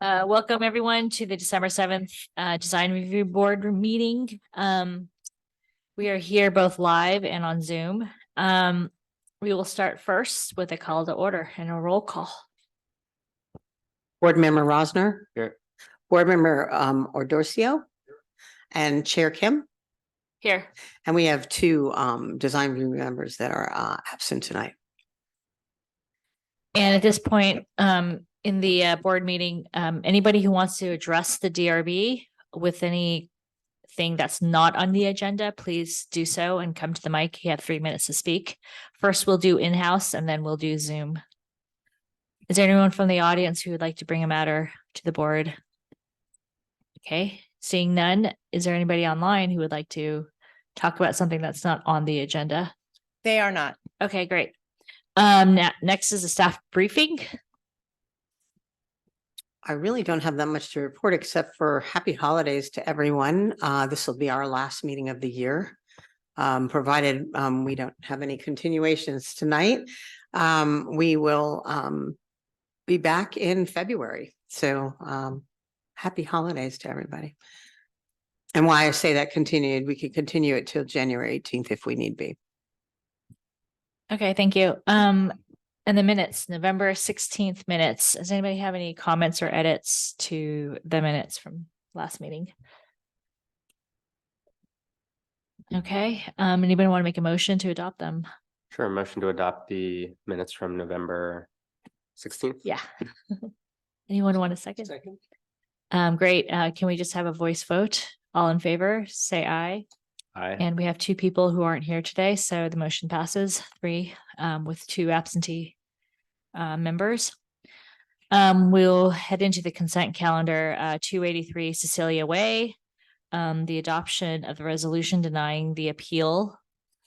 Welcome everyone to the December 7th Design Review Board meeting. We are here both live and on Zoom. We will start first with a call to order and a roll call. Board Member Rosner. Here. Board Member Ordorcio. And Chair Kim. Here. And we have two design review members that are absent tonight. And at this point, in the board meeting, anybody who wants to address the DRB with anything that's not on the agenda, please do so and come to the mic. You have 3 minutes to speak. First, we'll do in-house and then we'll do Zoom. Is there anyone from the audience who would like to bring a matter to the board? Okay, seeing none, is there anybody online who would like to talk about something that's not on the agenda? They are not. Okay, great. Next is a staff briefing. I really don't have that much to report except for happy holidays to everyone. This will be our last meeting of the year. Provided we don't have any continuations tonight. We will be back in February. So happy holidays to everybody. And why I say that continued, we could continue it till January 18th if we need be. Okay, thank you. And the minutes, November 16th minutes. Does anybody have any comments or edits to the minutes from last meeting? Okay, anybody want to make a motion to adopt them? Sure, motion to adopt the minutes from November 16th. Yeah. Anyone want a second? Second. Great. Can we just have a voice vote? All in favor, say aye. Aye. And we have 2 people who aren't here today, so the motion passes 3 with 2 absentee members. We'll head into the consent calendar, 283 Cecilia Way. The adoption of the resolution denying the appeal.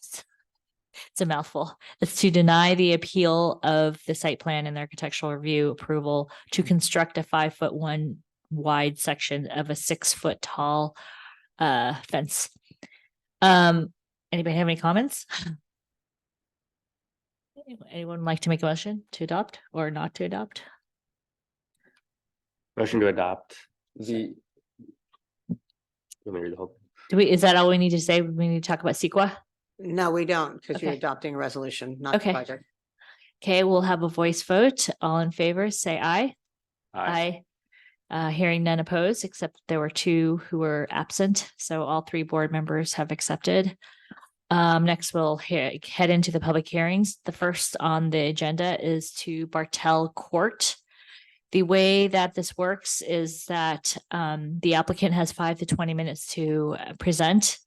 It's a mouthful. It's to deny the appeal of the site plan and architectural review approval to construct a 5'1" wide section of a 6-foot tall fence. Anybody have any comments? Anyone like to make a motion to adopt or not to adopt? Motion to adopt the. Let me read the whole. Is that all we need to say? We need to talk about CEQA? No, we don't, because you're Okay. adopting a resolution, not the Okay. project. Okay, we'll have a voice vote. All in favor, say aye. Aye. Hearing none opposed, except there were 2 who were absent. So all 3 board members have accepted. Next, we'll head into the public hearings. The first on the agenda is to Bartell Court. The way that this works is that the applicant has 5 to 20 minutes to present.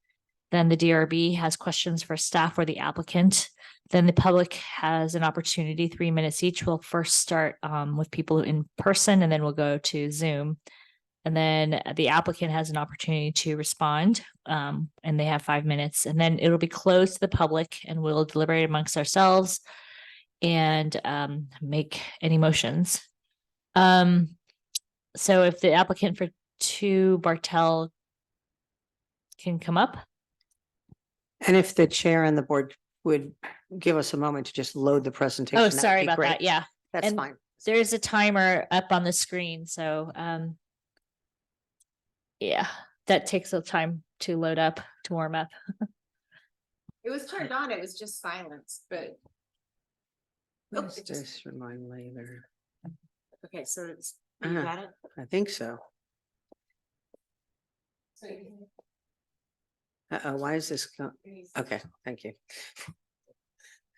Then the DRB has questions for staff or the applicant. Then the public has an opportunity, 3 minutes each. We'll first start with people in person and then we'll go to Zoom. And then the applicant has an opportunity to respond and they have 5 minutes. And then it'll be closed to the public and we'll deliberate amongst ourselves and make any motions. So if the applicant for 2 Bartell can come up. And if the chair and the board would give us a moment to just load the presentation. Oh, that would sorry be about great. that. Yeah. That's And fine. There's a timer up on the screen. So yeah, that takes a time to load up, to warm up. It was turned on, it was just silence, but. Oh, Let's it just- just remind later. Okay, so it's, Uh-huh. you got it? I think so. Why is this? Okay, thank you.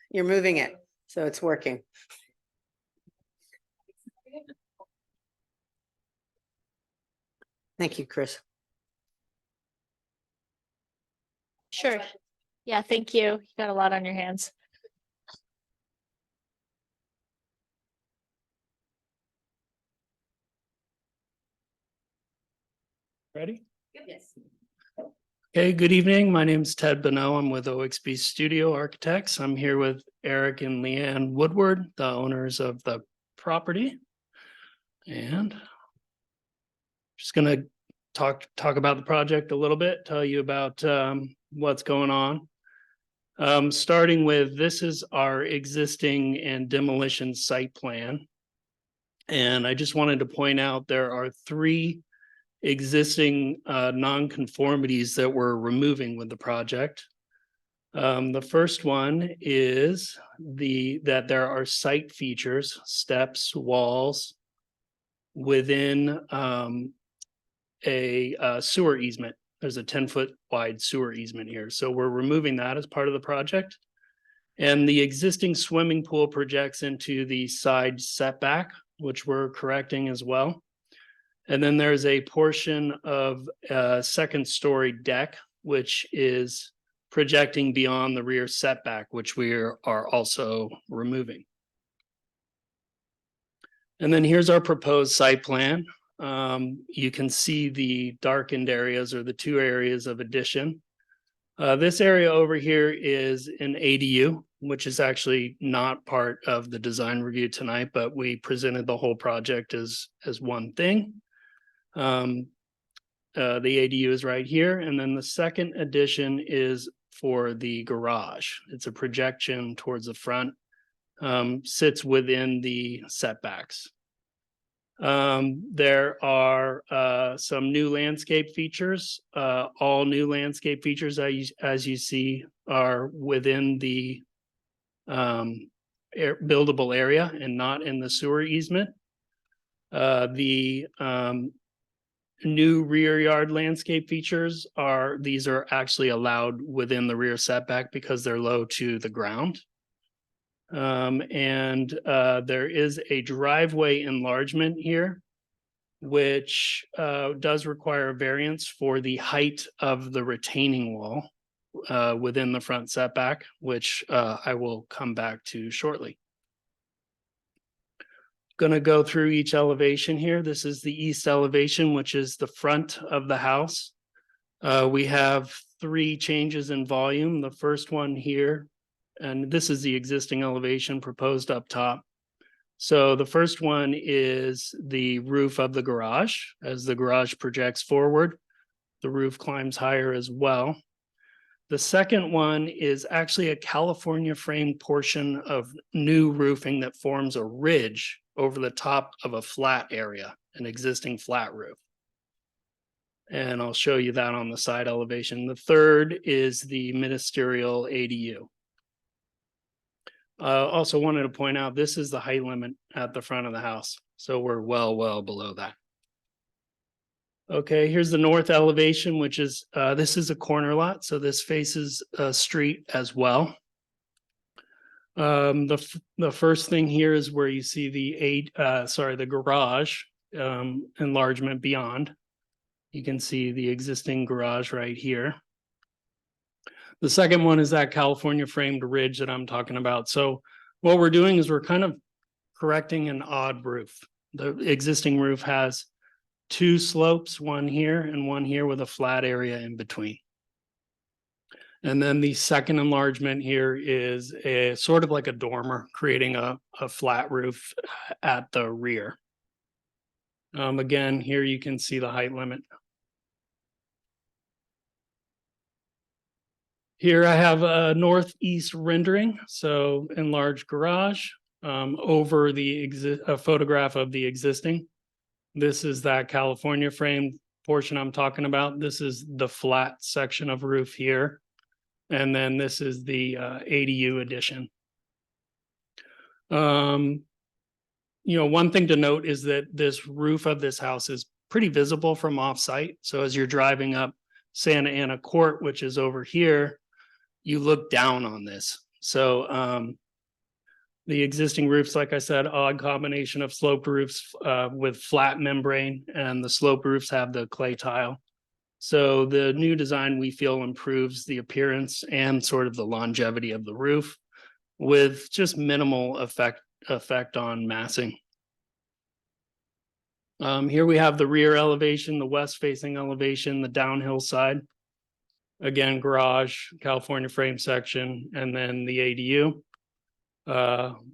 You're moving it, so it's working. Thank you, Chris. Sure. Yeah, thank you. You got a lot on your hands. Ready? Yes. Okay, good evening. My name is Ted Bonneau. I'm with OXB Studio Architects. I'm here with Eric and Leanne Woodward, the owners of the property. And just gonna talk about the project a little bit, tell you about what's going on. Starting with, this is our existing and demolition site plan. And I just wanted to point out there are 3 existing nonconformities that we're removing with the project. The first one is that there are site features, steps, walls within a sewer easement. There's a 10-foot wide sewer easement here. So we're removing that as part of the project. And the existing swimming pool projects into the side setback, which we're correcting as well. And then there's a portion of a 2nd-story deck, which is projecting beyond the rear setback, which we are also removing. And then here's our proposed site plan. You can see the darkened areas or the 2 areas of addition. This area over here is an ADU, which is actually not part of the design review tonight, but we presented the whole project as one thing. The ADU is right here. And then the second addition is for the garage. It's a projection towards the front, sits within the setbacks. There are some new landscape features. All new landscape features, as you see, are within the buildable area and not in the sewer easement. The new rear yard landscape features are actually allowed within the rear setback because they're low to the ground. There is a driveway enlargement here, which does require a variance for the height of the retaining wall within the front setback, which I will come back to shortly. Going to go through each elevation here. This is the east elevation, which is the front of the house. We have 3 changes in volume. The first one here, and this is the existing elevation proposed up top. So the first one is the roof of the garage. As the garage projects forward, the roof climbs higher as well. The second one is actually a California framed portion of new roofing that forms a ridge over the top of a flat area, an existing flat roof. And I'll show you that on the side elevation. The third is the ministerial ADU. Also wanted to point out, this is the height limit at the front of the house. So we're well below that. Okay, here's the north elevation, which is, this is a corner lot. So this faces a street as well. The first thing here is where you see the garage enlargement beyond. You can see the existing garage right here. The second one is that California framed ridge that I'm talking about. So what we're doing is we're kind of correcting an odd roof. The existing roof has 2 slopes, one here and one here with a flat area in between. And then the second enlargement here is a sort of like a dormer, creating a flat roof at the rear. Again, here you can see the height limit. Here I have a northeast rendering, so enlarged garage over a photograph of the existing. This is that California frame portion I'm talking about. This is the flat section of roof here. And then this is the ADU addition. One thing to note is that this roof of this house is pretty visible from off-site. So as you're driving up Santa Ana Court, which is over here, you look down on this. So the existing roofs, like I said, odd combination of sloped roofs with flat membrane, and the sloped roofs have the clay tile. So the new design, we feel, improves the appearance and sort of the longevity of the roof with just minimal effect on massing. Here we have the rear elevation, the west facing elevation, the downhill side. Again, garage, California frame section, and then the ADU.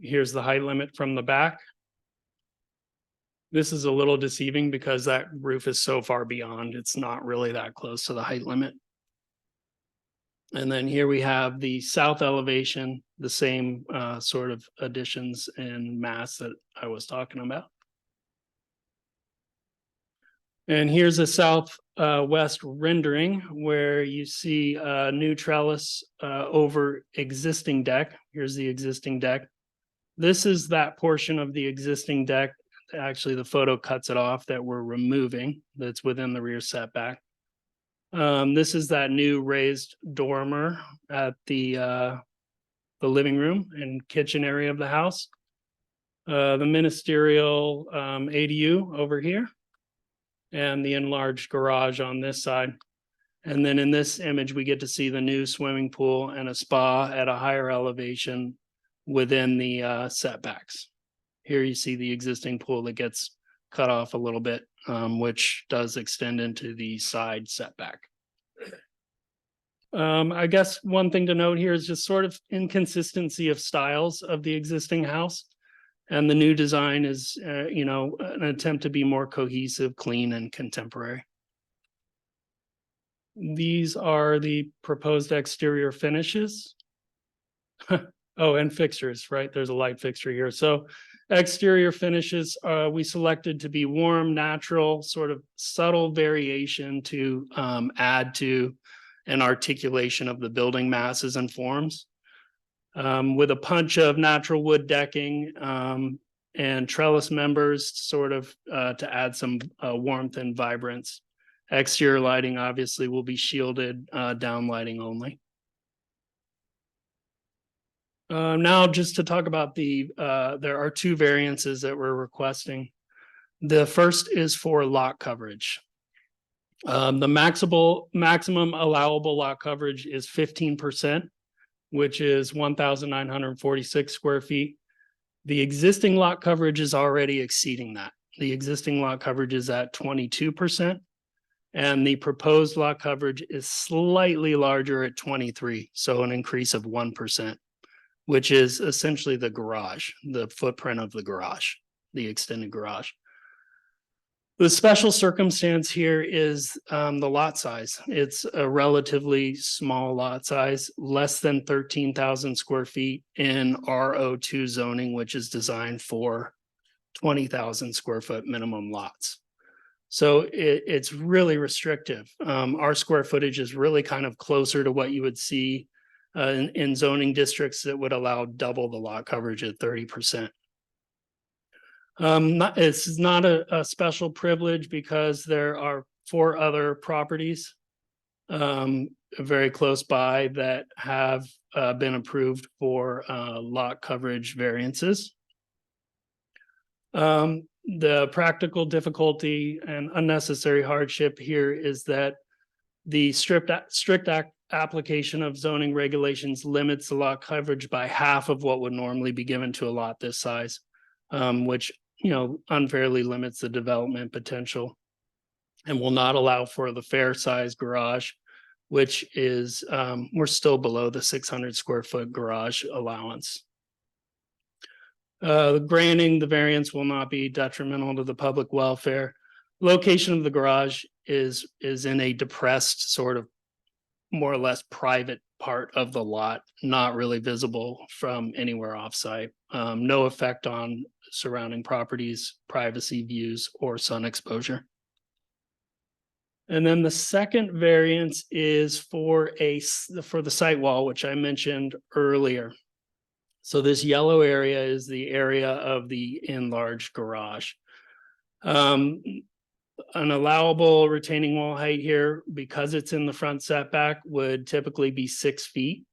Here's the height limit from the back. This is a little deceiving because that roof is so far beyond, it's not really that close to the height limit. And then here we have the south elevation, the same sort of additions and mass that I was talking about. And here's a southwest rendering where you see a new trellis over existing deck. Here's the existing deck. This is that portion of the existing deck. Actually, the photo cuts it off that we're removing. That's within the rear setback. This is that new raised dormer at the living room and kitchen area of the house. The ministerial ADU over here, and the enlarged garage on this side. And then in this image, we get to see the new swimming pool and a spa at a higher elevation within the setbacks. Here you see the existing pool that gets cut off a little bit, which does extend into the side setback. I guess one thing to note here is just sort of inconsistency of styles of the existing house. And the new design is, an attempt to be more cohesive, clean, and contemporary. These are the proposed exterior finishes. Oh, and fixtures, right? There's a light fixture here. So exterior finishes, we selected to be warm, natural, sort of subtle variation to add to an articulation of the building masses and forms. With a punch of natural wood decking and trellis members, sort of to add some warmth and vibrance. Exterior lighting obviously will be shielded, down lighting only. Now, just to talk about there are two variances that we're requesting. The first is for lot coverage. The maximum allowable lot coverage is 15%, which is 1,946 square feet. The existing lot coverage is already exceeding that. The existing lot coverage is at 22%, and the proposed lot coverage is slightly larger at 23%, so an increase of 1%, which is essentially the garage, the footprint of the garage, the extended garage. The special circumstance here is the lot size. It's a relatively small lot size, less than 13,000 square feet in RO2 zoning, which is designed for 20,000 square foot minimum lots. So it's really restrictive. Our square footage is really kind of closer to what you would see in zoning districts that would allow double the lot coverage at 30%. It's not a special privilege because there are 4 other properties very close by that have been approved for lot coverage variances. The practical difficulty and unnecessary hardship here is that the strict application of zoning regulations limits the lot coverage by half of what would normally be given to a lot this size, which unfairly limits the development potential and will not allow for the fair size garage, which is we're still below the 600 square foot garage allowance. Granting the variance will not be detrimental to the public welfare. Location of the garage is in a depressed, sort of more or less private part of the lot, not really visible from anywhere offsite. No effect on surrounding properties, privacy views, or sun exposure. And then the second variance is for the site wall, which I mentioned earlier. So this yellow area is the area of the enlarged garage. An allowable retaining wall height here, because it's in the front setback, would typically be 6 feet.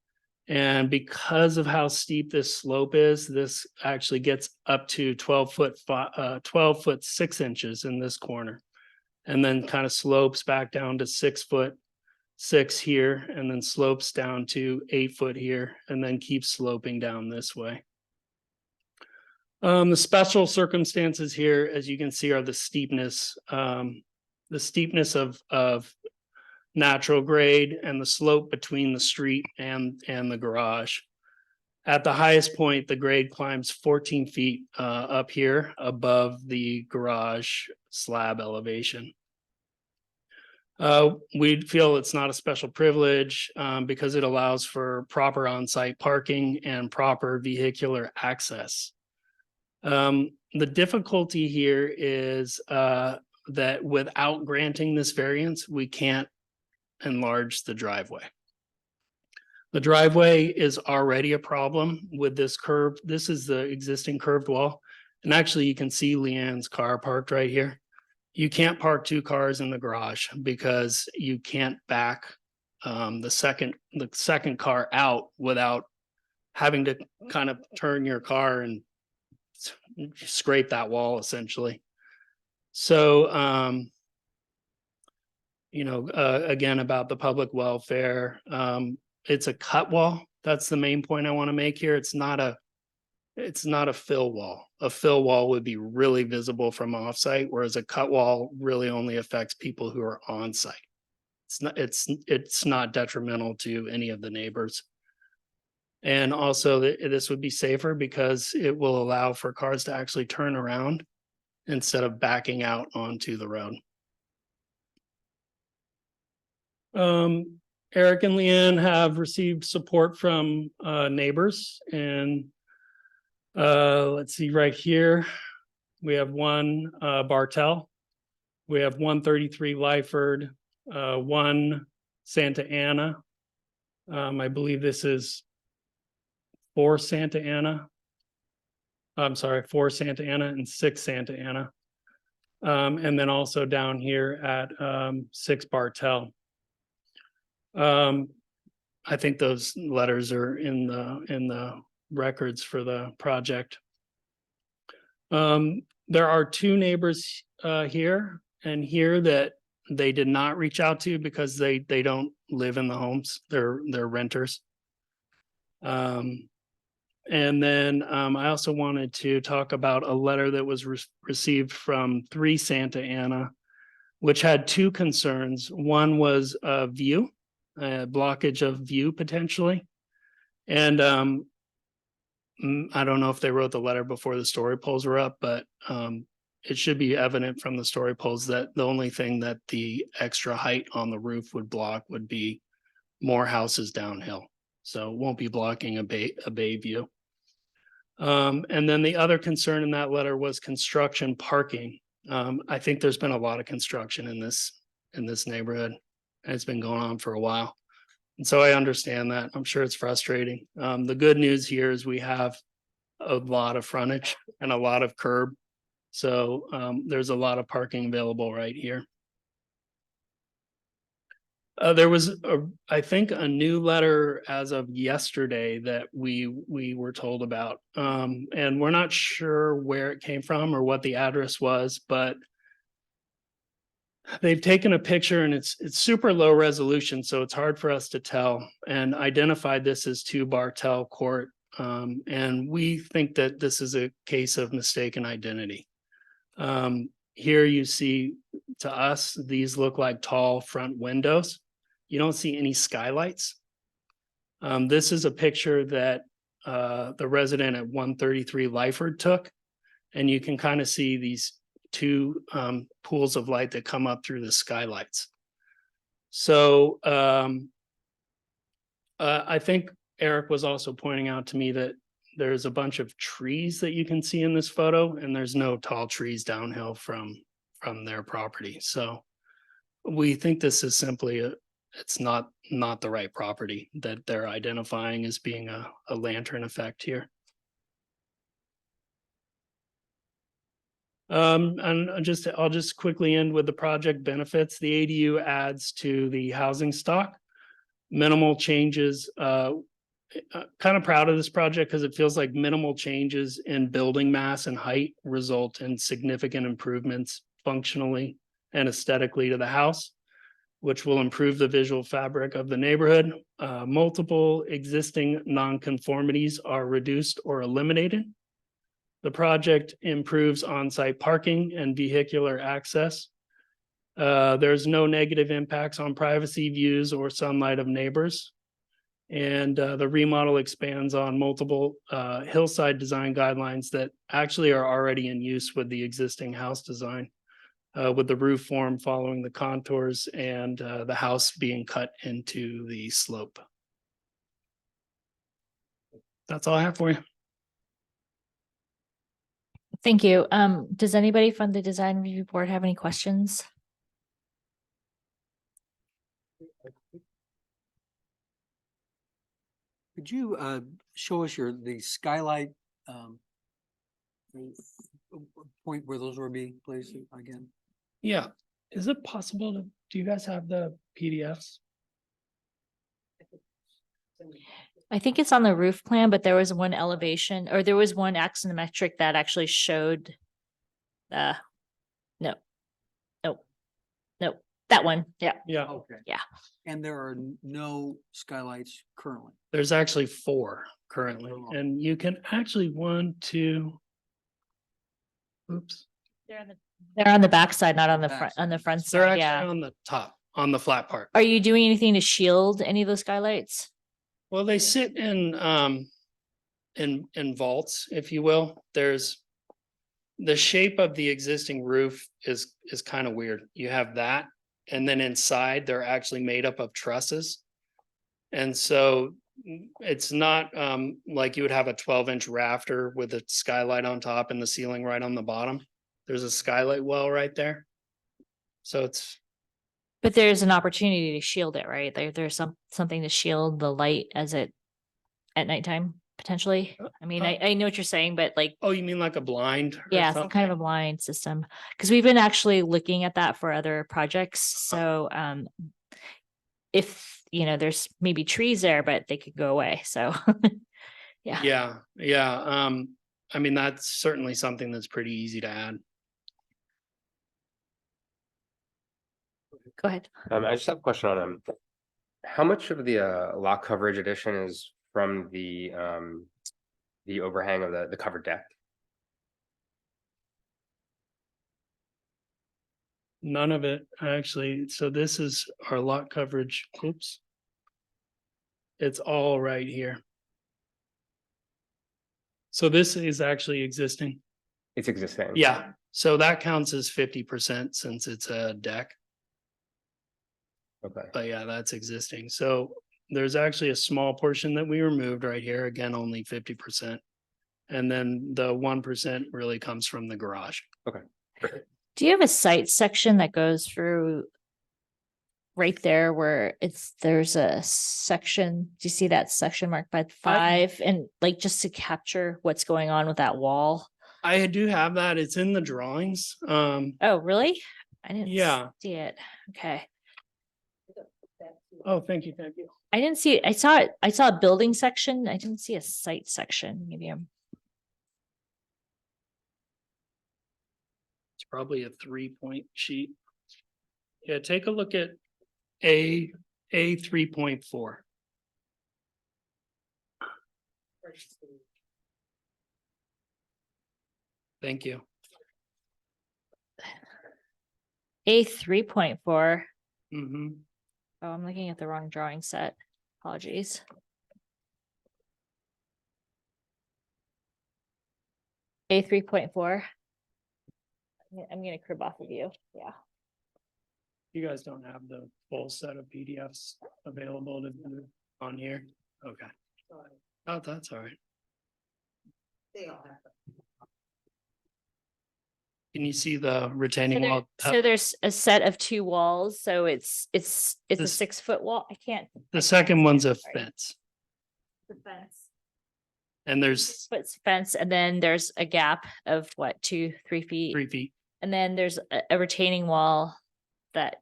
And because of how steep this slope is, this actually gets up to 12 foot 6 inches in this corner, and then kind of slopes back down to 6'6" here, and then slopes down to 8 foot here, and then keeps sloping down this way. The special circumstances here, as you can see, are the steepness of natural grade and the slope between the street and the garage. At the highest point, the grade climbs 14 feet up here above the garage slab elevation. We feel it's not a special privilege because it allows for proper on-site parking and proper vehicular access. The difficulty here is that without granting this variance, we can't enlarge the driveway. The driveway is already a problem with this curve. This is the existing curved wall. And actually, you can see Leanne's car parked right here. You can't park two cars in the garage because you can't back the second car out without having to kind of turn your car and scrape that wall essentially. So, again, about the public welfare, it's a cut wall. That's the main point I want to make here. It's not a fill wall. A fill wall would be really visible from offsite, whereas a cut wall really only affects people who are on site. It's not detrimental to any of the neighbors. And also this would be safer because it will allow for cars to actually turn around instead of backing out onto the road. Eric and Leanne have received support from neighbors, and let's see right here. We have one Bartel. We have 133 Lyford, one Santa Ana. I believe this is 4 Santa Ana. I'm sorry, 4 Santa Ana and 6 Santa Ana. And then also down here at 6 Bartel. I think those letters are in the records for the project. There are 2 neighbors here and here that they did not reach out to because they don't live in the homes. They're renters. And then I also wanted to talk about a letter that was received from 3 Santa Ana, which had 2 concerns. One was view, blockage of view potentially. And I don't know if they wrote the letter before the story poles were up, but it should be evident from the story poles that the only thing that the extra height on the roof would block would be more houses downhill. So it won't be blocking a bay view. And then the other concern in that letter was construction parking. I think there's been a lot of construction in this neighborhood, and it's been going on for a while. And so I understand that. I'm sure it's frustrating. The good news here is we have a lot of frontage and a lot of curb. So there's a lot of parking available right here. There was, I think, a new letter as of yesterday that we were told about. And we're not sure where it came from or what the address was, but they've taken a picture and it's super low resolution, so it's hard for us to tell, and identified this as 2 Bartel Court. And we think that this is a case of mistaken identity. Here you see, to us, these look like tall front windows. You don't see any skylights. This is a picture that the resident at 133 Lyford took, and you can kind of see these 2 pools of light that come up through the skylights. So I think Eric was also pointing out to me that there's a bunch of trees that you can see in this photo, and there's no tall trees downhill from their property. So we think this is simply it's not the right property that they're identifying as being a lantern effect here. And I'll just quickly end with the project benefits. The ADU adds to the housing stock. Minimal changes. Kind of proud of this project because it feels like minimal changes in building mass and height result in significant improvements functionally and aesthetically to the house, which will improve the visual fabric of the neighborhood. Multiple existing nonconformities are reduced or eliminated. The project improves on-site parking and vehicular access. There's no negative impacts on privacy, views, or sunlight of neighbors. And the remodel expands on multiple hillside design guidelines that actually are already in use with the existing house design, with the roof form following the contours and the house being cut into the slope. That's all I have for you. Thank you. Does anybody from the design review board have any questions? Could you show us the skylight point where those will be, please, again? Yeah, is it possible to, do you guys have the PDFs? I think it's on the roof plan, but there was one elevation or there was one axonometric that actually showed. No. No, that one. Yeah. Yeah, Okay. Yeah. And there are no skylights currently. there's actually 4 currently, Oh. and you can actually 1, 2. Oops, They're on the backside, not on the front, on the Backside. front they're side. actually Yeah. on the top, on the flat part. Are you doing anything to shield any of those skylights? Well, they sit in vaults, if you will. There's the shape of the existing roof is kind of weird. You have that, and then inside they're actually made up of trusses. And so it's not like you would have a 12-inch rafter with a skylight on top and the ceiling right on the bottom. There's a skylight well right there. So it's, But there's an opportunity to shield it, right? There's something to shield the light as it at nighttime potentially. I mean, I know what you're saying, but like, oh, you mean like a blind? or yeah, some something? kind of a blind system. Because we've been actually looking at that for other projects. So if, there's maybe trees there, but they could go away. So yeah. Yeah. I mean, that's certainly something that's pretty easy to add. Go ahead. I just have a question on how much of the lot coverage addition is from the overhang of the covered deck? None of it, actually. So this is our lot coverage. Oops. It's all right here. So this is actually existing. It's existing. Yeah, so that counts as 50% since it's a deck. Okay. But yeah, that's existing. So there's actually a small portion that we removed right here. Again, only 50%. And then the 1% really comes from the garage. Do you have a site section that goes through right there where there's a section? Do you see that section marked by 5? And like just to capture what's going on with that wall? I do have that. It's in the drawings. Oh, really? I didn't Yeah. see it. Okay. Oh, thank you. Thank you. I didn't see it. I saw a building section. I didn't see a site section. Maybe I'm. It's probably a 3-point sheet. Yeah, take a look at A 3.4. Thank you. A 3.4. Mm-hmm. Oh, I'm looking at the wrong drawing set. Apologies. A 3.4. I'm gonna crib off of you. Yeah. You guys don't have the full set of PDFs available to do on here? Okay. Oh, that's all right. They all have. Can you see the retaining So, wall? so there's a set of 2 walls, so it's a This- 6-foot wall. I can't. The second one's a Sorry. fence, The fence. and there's Foot's fence, and then there's a gap of what, 2-3 feet? 3 feet, And then there's a retaining wall that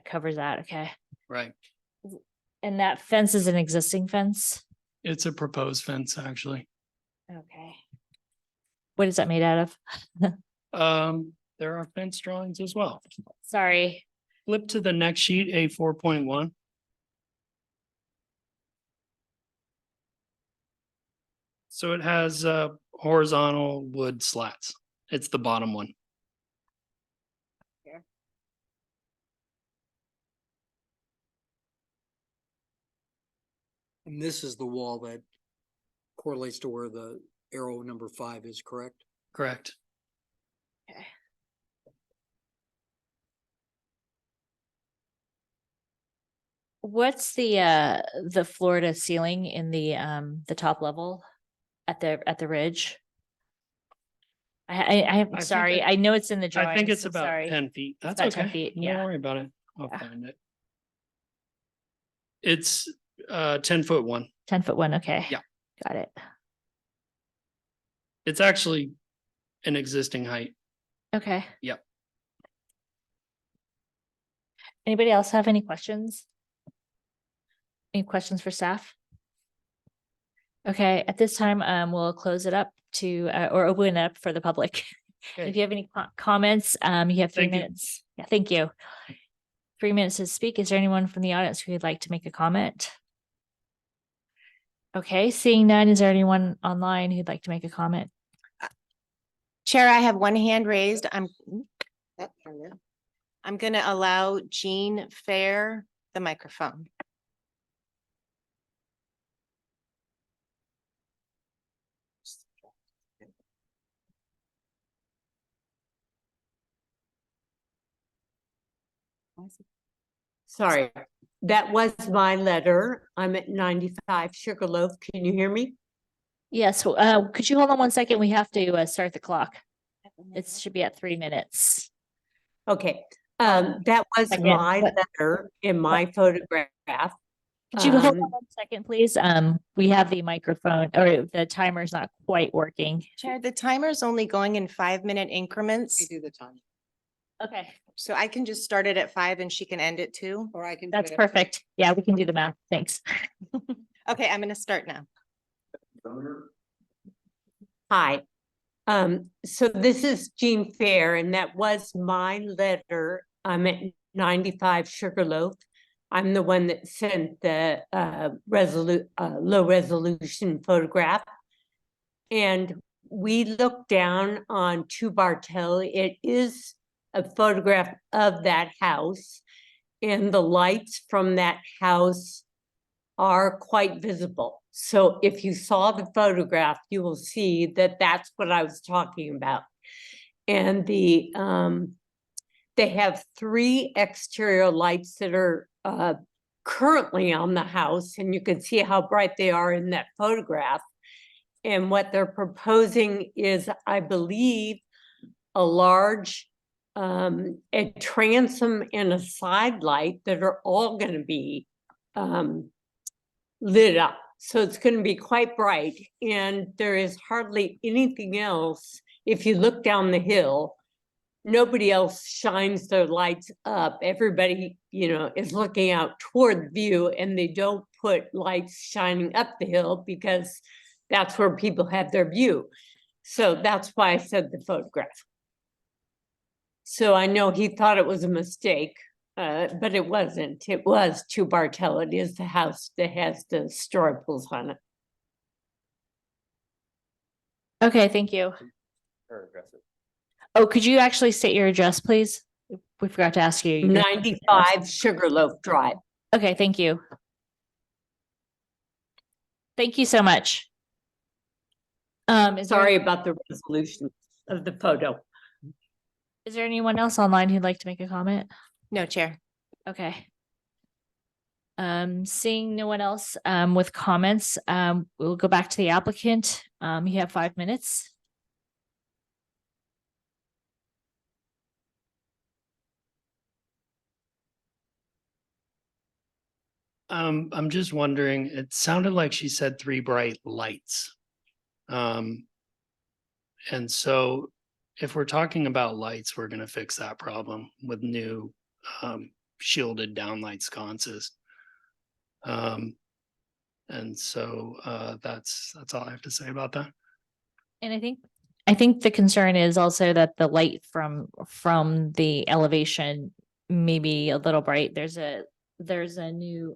covers that. Okay. right? And that fence is an existing fence? It's a proposed fence, actually. Okay. What is that made out of? There are fence drawings as well. Sorry. Flip to the next sheet, A 4.1. So it has horizontal wood slats. It's the bottom one. And this is the wall that correlates to where the arrow number 5 is, correct? Correct. What's the floor to ceiling in the top level at the ridge? I'm think sorry. it- I know it's in the drawing. I think it's so about sorry. 10 feet. That's about 10 okay. feet, Don't yeah. worry about it. I'll Yeah. find it. It's 10 foot one. 10 foot 1. Okay. Yeah. Got it. It's actually an existing height. Okay. Yep. Anybody else have any questions? Any questions for staff? Okay, at this time, we'll close it up to, or open it up for the public. Okay. If you have any comments, you have 3 Thank you. minutes. Yeah, thank you. 3 minutes to speak. Is there anyone from the audience who would like to make a comment? Okay, seeing none, is there anyone online who'd like to make a comment? Chair, I have one hand raised. I'm gonna allow Jean Fair the microphone. Sorry, that was my letter. I'm at 95 Sugarloaf. Can you hear me? Yes, could you hold on 1 second? We have to start the clock. It should be at 3 minutes. Okay, that was Second, my what- letter in my photograph. Could you hold on Um, 1 second, please? We have the microphone or the timer's not quite working. Chair, the timer's only going in 5-minute We increments, do the time, Okay, so I can just start it at 5 and she can end it too. or I can. do that's it at- perfect. Yeah, we can do the math. Thanks. Okay, I'm gonna start now. Hi. So this is Jean Fair, and that was my letter. I'm at 95 Sugarloaf. I'm the one that sent the low resolution photograph. And we looked down on Two Bartel. It is a photograph of that house. And the lights from that house are quite visible. So if you saw the photograph, you will see that that's what I was talking about. And they have 3 exterior lights that are currently on the house, and you can see how bright they are in that photograph. And what they're proposing is, I believe, a large a transom and a side light that are all going to be lit up. So it's going to be quite bright, and there is hardly anything else. If you look down the hill, nobody else shines their lights up. Everybody, is looking out toward the view, and they don't put lights shining up the hill because that's where people have their view. So that's why I said the photograph. So I know he thought it was a mistake, but it wasn't. It was Two Bartel. It is the house that has the story pools on it. Okay, thank you. Or aggressive. Oh, could you actually state your address, please? We forgot to ask you. your- 95 Sugarloaf Drive. Okay, thank you. Thank you so much. Sorry about the resolution of the photo. Is there anyone else online who'd like to make a comment? No, Chair. Okay. Seeing no one else with comments, we'll go back to the applicant. You have 5 minutes. I'm just wondering, it sounded like she said 3 bright lights. And so if we're talking about lights, we're gonna fix that problem with new shielded downlight sconces. And so that's all I have to say about that. And I think the concern is also that the light from the elevation may be a little bright. There's a new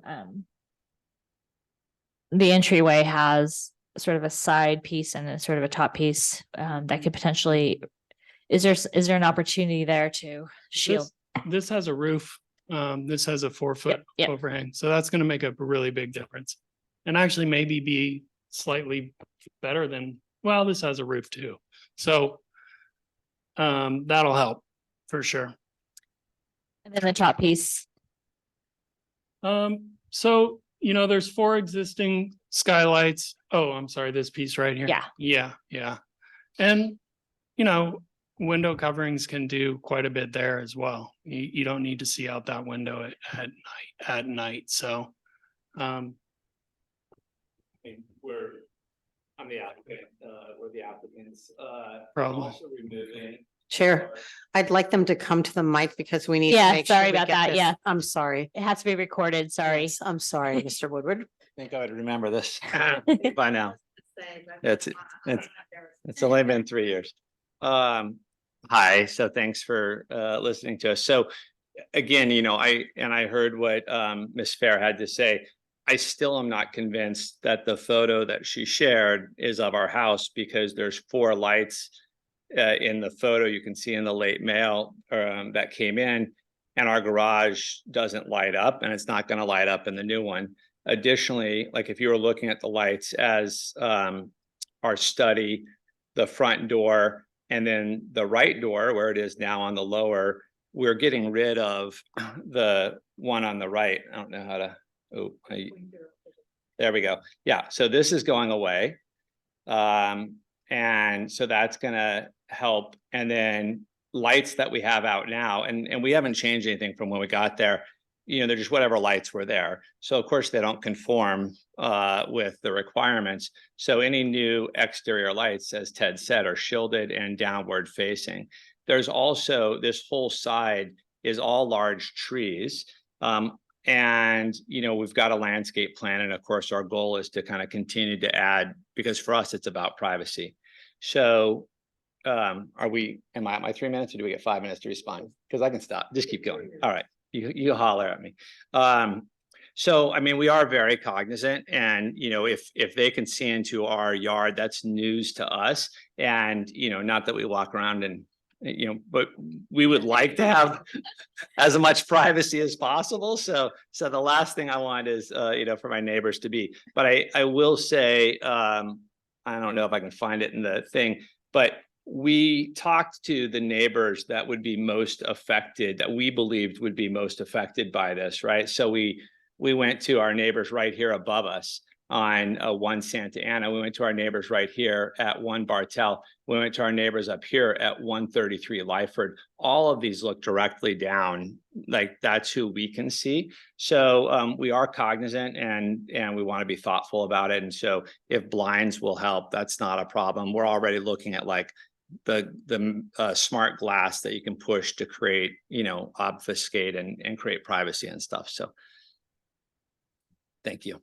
the entryway has sort of a side piece and a sort of a top piece that could potentially, is there an opportunity there to shield? This has a roof. This has a 4-foot yep. overhang, so that's gonna make a really big difference. And actually maybe be slightly better than, well, this has a roof too. So that'll help for sure. And then the top piece. So, there's 4 existing skylights. Oh, I'm sorry, this piece right here. Yeah. Yeah. And you know, window coverings can do quite a bit there as well. You don't need to see out that window at night, so. I'm the applicant, we're the applicants, Probably. also removing. Chair, I'd like them to come to the mic because we need to Yeah, make sure sorry we about get that, this- yeah. I'm sorry. It has to be recorded, sorry. Yes, I'm sorry, Mr. Woodward. Think I would remember this by now. It's only been 3 years. Hi, so thanks for listening to us. So again, you know, I heard what Ms. Fair had to say. I still am not convinced that the photo that she shared is of our house because there's 4 lights in the photo you can see in the late mail that came in, and our garage doesn't light up, and it's not going to light up in the new one. Additionally, like if you were looking at the lights as our study, the front door, and then the right door where it is now on the lower, we're getting rid of the one on the right. I don't know how to, there we go. Yeah, so this is going away. And so that's gonna help. And then lights that we have out now, and we haven't changed anything from when we got there. You know, they're just whatever lights were there. So of course they don't conform with the requirements. So any new exterior lights, as Ted said, are shielded and downward facing. There's also this whole side is all large trees. And, you know, we've got a landscape plan. And of course, our goal is to kind of continue to add, because for us, it's about privacy. So am I at my 3 minutes or do we get 5 minutes to respond? Because I can stop, just keep going. All right, you holler at me. So, I mean, we are very cognizant, and, you know, if they can see into our yard, that's news to us. And, you know, not that we walk around and, you know, but we would like to have as much privacy as possible. So the last thing I want is, you know, for my neighbors to be, but I will say, I don't know if I can find it in the thing, but we talked to the neighbors that would be most affected, that we believed would be most affected by this, right? So we went to our neighbors right here above us on 1 Santa Ana. We went to our neighbors right here at 1 Bartel. We went to our neighbors up here at 133 Lyford. All of these look directly down, like that's who we can see. So we are cognizant, and we want to be thoughtful about it. And so if blinds will help, that's not a problem. We're already looking at like the smart glass that you can push to create, you know, obfuscate and create privacy and stuff. So thank you.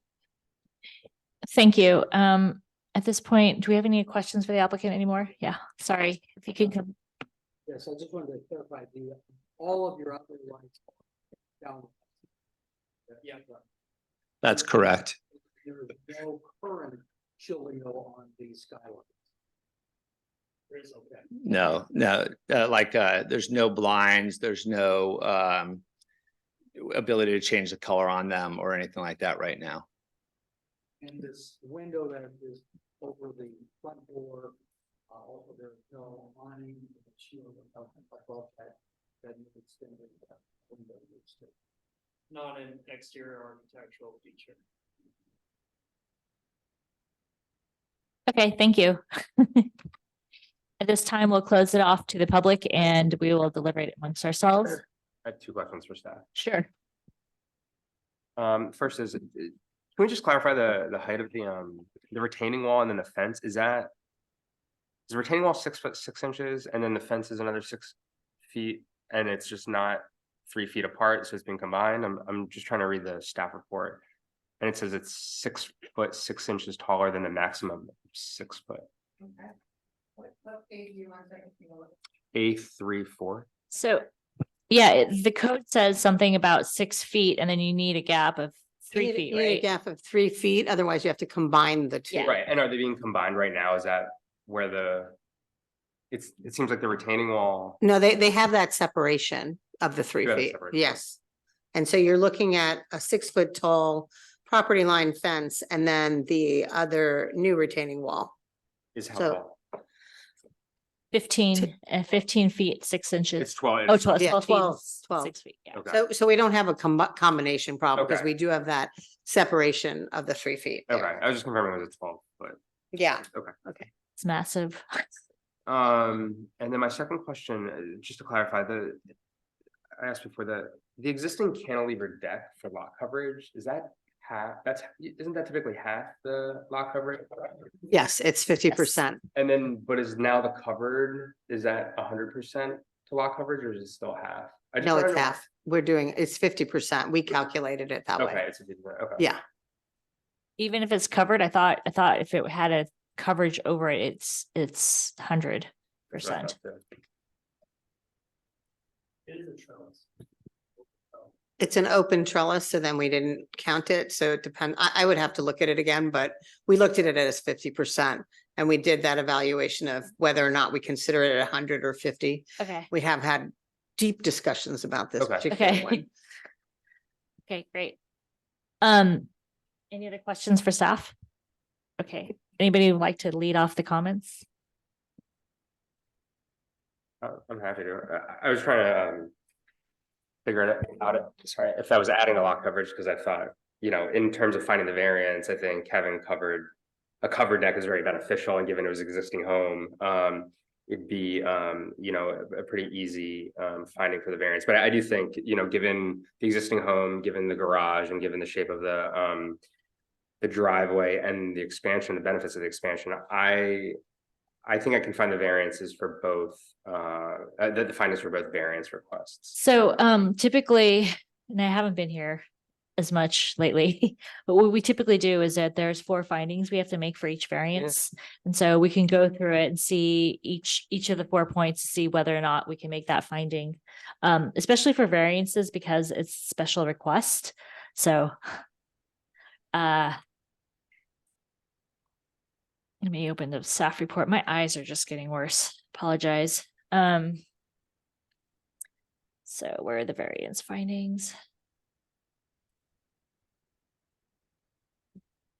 Thank you. At this point, do we have any questions for the applicant anymore? Yeah, sorry, if you can come. Yes, I just wanted to clarify all of your other lights down. Yeah. That's correct. There is no current shielding though on the skylights. There is, okay. No, there's no blinds, there's no ability to change the color on them or anything like that right now. And this window that is over the front door, also there's no awning, shield above that you could extend the window. Not an exterior architectural feature. Okay, thank you. At this time, we'll close it off to the public and we will deliberate it amongst ourselves. I have 2 questions for staff. Sure. First is, can we just clarify the height of the retaining wall and then the fence? Is the retaining wall 6 foot 6 inches and then the fence is another 6 feet and it's just not 3 feet apart, so it's being combined? I'm just trying to read the staff report, and it says it's 6 foot 6 inches taller than the maximum 6 foot. Okay. What page do you want to A34. So, yeah, the code says something about 6 feet and then you need a gap of 3 feet, You need a right? gap of 3 feet, otherwise you have to combine the two. Yeah. Right, and are they being combined right now? Is that where it seems like the retaining wall? No, they have that separation of the 3 Do have a feet, separation. yes. And so you're looking at a 6 foot tall property line fence and then the other new retaining wall. Is how So- tall? 15 feet, 6 inches. It's 12. Oh, 12, Yeah, 12 feet, 12, 6 feet, yeah. Okay. So we don't have a combination problem because Okay. we do have that separation of the 3 feet. there. Okay, I was just confirming it was a 12 foot. Yeah, It's massive. And then my second question, just to clarify, I asked before the existing cantilever deck for lot coverage, is that half, isn't that typically half the lot coverage? Yes, it's 50%. And then, but is now the covered, is that 100% to lot coverage or is it still half? I just No, wanna it's know- half. It's 50%. We calculated it that Okay, way. it's a different, okay. Yeah, Even if it's covered, I thought if it had a coverage over it, it's 100%. That's what I thought too. It is a trellis. it's an open trellis, so then we didn't count it. So it depends. I would have to look at it again, but we looked at it as 50%. And we did that evaluation of whether or not we consider it 100 or 50. Okay. We have had deep discussions about this Okay. particular Okay. one. Okay, great. Any other questions for staff? Okay, anybody would like to lead off the comments? I'm happy to. I was trying to figure it out, sorry, if I was adding a lot coverage, because I thought, in terms of finding the variance, I think having a covered deck is very beneficial, and given it was existing home, it'd be, a pretty easy finding for the variance. But I do think, given the existing home, given the garage, and given the shape of the driveway and the expansion, the benefits of the expansion, I think I can find the variances for both, the findings for both variance requests. So typically, and I haven't been here as much lately, but what we typically do is that there's 4 findings we have to make for each variance. And so we can go through it and see each of the 4 points to see whether or not we can make that finding. Especially for variances because it's special request. So let me open the staff report. My eyes are just getting worse. Apologize. So where are the variance findings?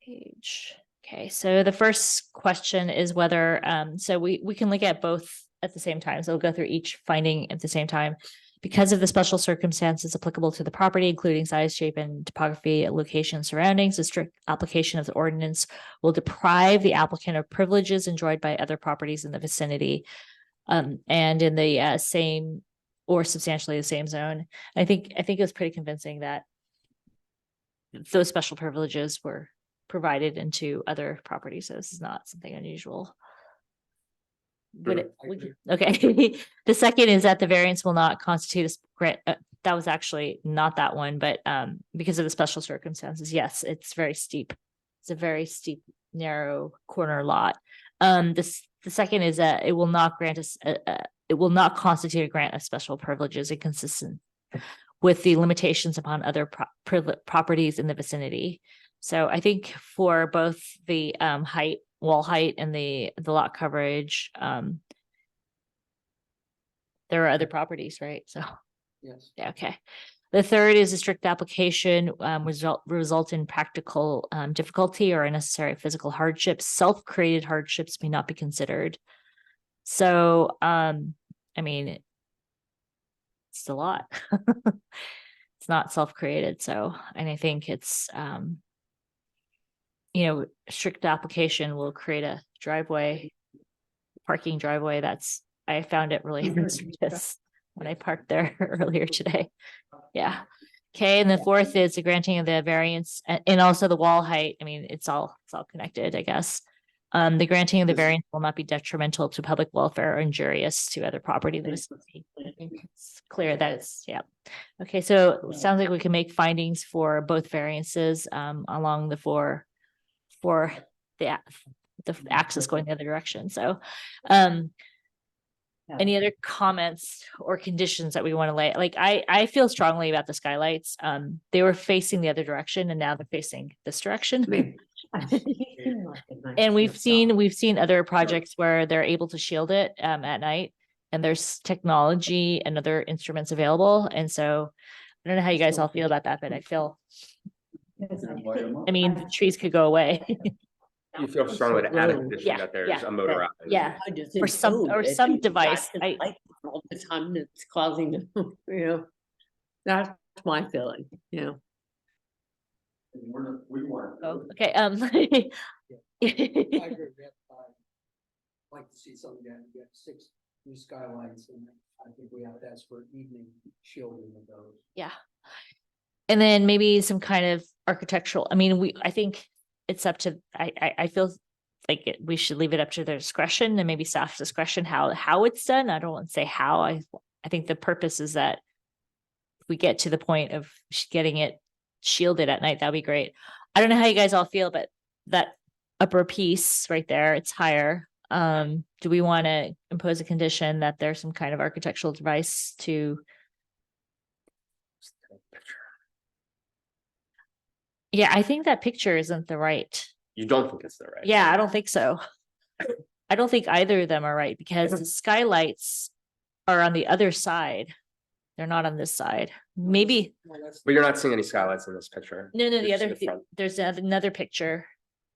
Page. Okay, so the first question is whether, so we can look at both at the same time. So we'll go through each finding at the same time. Because of the special circumstances applicable to the property, including size, shape, and topography, location, and surroundings, a strict application of the ordinance will deprive the applicant of privileges enjoyed by other properties in the vicinity, and in the same or substantially the same zone. I think it was pretty convincing that those special privileges were provided into other properties. So this is not something unusual. Would it, okay. The second is that the variance will not constitute a grant. That was actually not that one, but because of the special circumstances, yes, it's very steep. It's a very steep, narrow corner lot. The second is that it will not grant us, it will not constitute a grant of special privileges inconsistent with the limitations upon other properties in the vicinity. So I think for both the wall height and the lot coverage, there are other properties, right? So, Yes. yeah, okay. The third is a strict application result in practical difficulty or unnecessary physical hardships. Self-created hardships may not be considered. So, I mean, it's a lot. It's not self-created. So, and I think it's, strict application will create a parking driveway. I found it really just when I parked there earlier today. Yeah. Okay. And the fourth is the granting of the variance and also the wall height. I mean, it's all connected, I guess. The granting of the variance will not be detrimental to public welfare or injurious to other property. It's clear that it's, yeah. Okay. So it sounds like we can make findings for both variances along the for the axis going the other direction. So, any other comments or conditions that we want to lay? Like, I feel strongly about the skylights. They were facing the other direction and now they're facing this direction. And we've seen other projects where they're able to shield it at night and there's technology and other instruments available. And so I don't know how you guys all feel about that, but I feel, I mean, the trees could go away. You feel strongly to add a condition that there's a motorized. Yeah, or some device. All the time that's causing, that's my feeling, We weren't. Oh, okay, I agree, we have to find like to see something that, you got 6 new skylights, and I think we have to ask for evening shielding of those. Yeah. And then maybe some kind of architectural, I mean, I think it's up to, I feel like we should leave it up to their discretion and maybe staff's discretion, how it's done. I don't want to say how, I think the purpose is that if we get to the point of getting it shielded at night, that'd be great. I don't know how you guys all feel, but that upper piece right there, it's higher. Do we want to impose a condition that there's some kind of architectural device to? Yeah, I think that picture isn't the right. You don't think it's the right? Yeah, I don't think so. I don't think either of them are right because the skylights are on the other side. They're not on this side. Maybe, Well, that's, But you're not seeing any skylights in this picture. no, the You're just other, in the front. there's another picture.